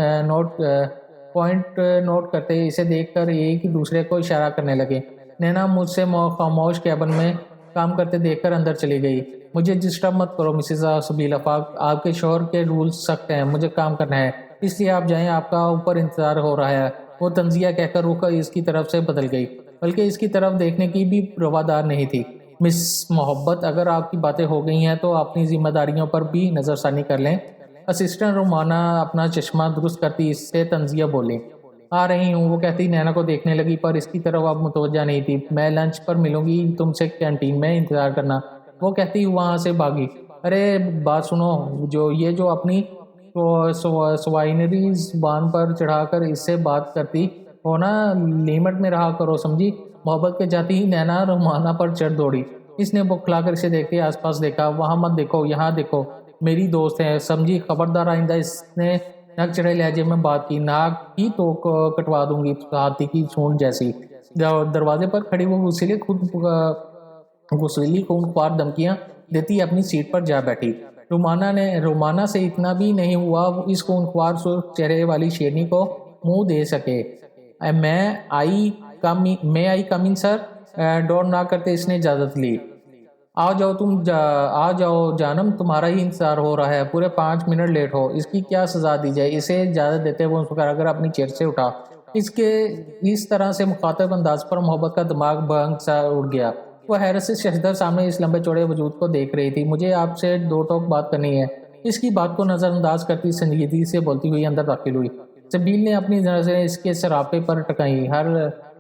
نوٹ کرتے. اسے دیکھ کر ایک دوسرے کو اشارہ کرنے لگے. نینا مجھ سے خاموش کیبن میں کام کرتے دیکھ کر اندر چلی گئی. مجھے ڈسٹرب مت کرو مسز سبیل افاق، آپ کے شوہر کے رولز سخت ہیں، مجھے کام کرنا ہے، اس لیے آپ جائیں، آپ کا اوپر انتظار ہو رہا ہے. وہ تنزیہ کہہ کر رخ اس کی طرف سے بدل گئی، بلکہ اس کی طرف دیکھنے کی بھی روادار نہیں تھی. مس محبت، اگر آپ کی باتیں ہو گئی ہیں تو اپنی ذمہ داریوں پر بھی نظر ثانی کر لیں. اسسٹنٹ رومانہ اپنا چشمہ درست کرتی اس سے تنزیہ بولی. آ رہی ہوں، وہ کہتی نینا کو دیکھنے لگی، پر اس کی طرف اب متوجہ نہیں تھی. میں لنچ پر ملوں گی تم سے، کینٹین میں انتظار کرنا، وہ کہتی وہاں سے بھاگی. ارے بات سنو، جو اپنی سوائنری زبان پر چڑھا کر اس سے بات کرتی ہو نا، لیمٹ میں رہا کرو، سمجھی؟ محبت کے جاتی ہی نینا رومانہ پر چڑھ دوڑی. اس نے بکھلا کر اسے دیکھتے آس پاس دیکھا. وہاں مت دیکھو، یہاں دیکھو، میری دوست ہے، سمجھی؟ خبردار آئندہ، اس نے نک چڑھے لہجے میں بات کی، ناک ہی تو کٹوا دوں گی ہاتھی کی سونڈ جیسی. دروازے پر کھڑی وہ غسیلی خونخوار دھمکیاں دیتی اپنی سیٹ پر جا بیٹھی. رومانہ سے اتنا بھی نہیں ہوا اس خونخوار سرخ چہرے والی شیرنی کو منہ دے سکے. میں آئی کم ان سر؟ ڈور ناک کرتے اس نے اجازت لی. آ جاؤ جانم، تمہارا ہی انتظار ہو رہا ہے، پورے 5 منٹ لیٹ ہو. اس کی کیا سزا دی جائے؟ اسے اجازت دیتے وہ مسکرا اپنی چیئر سے اٹھا. اس طرح سے مخاطب انداز پر محبت کا دماغ بھنگ سا اڑ گیا. وہ حیرت سے ششدر سامنے اس لمبے چوڑے وجود کو دیکھ رہی تھی. مجھے آپ سے 2 ٹوک بات کرنی ہے. اس کی بات کو نظر انداز کرتی سنجیدگی سے بولتی ہوئی اندر داخل ہوئی. سبیل نے اپنی نظریں اس کے سراپے پر ٹکائیں.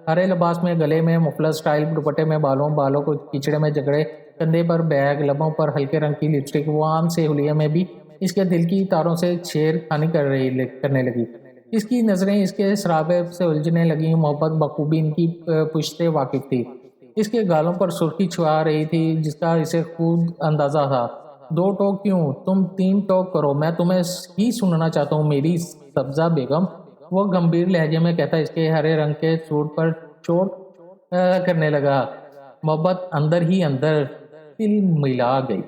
ہرے لباس میں، گلے میں مفلس سٹائل دوپٹے میں، بالوں کو کیچڑے میں جگڑے، کندھے پر بیگ، لبوں پر ہلکے رنگ کی لپسٹک. وہ عام سے حلیے میں بھی اس کے دل کی تاروں سے چھیڑ خانی کرنے لگی. اس کی نظریں اس کے سراپے سے الجھنے لگیں. محبت بخوبی ان کی پشت سے واقف تھی. اس کے گالوں پر سرخی چھا رہی تھی جس کا اسے خود اندازہ تھا. 2 ٹوک کیوں؟ تم 3 ٹوک کرو، میں تمہیں ہی سننا چاہتا ہوں میری سبزہ بیگم، وہ گمبھیر لہجے میں کہتا اس کے ہرے رنگ کے سوٹ پر چوٹ کرنے لگا. محبت اندر ہی اندر تل ملا گئی.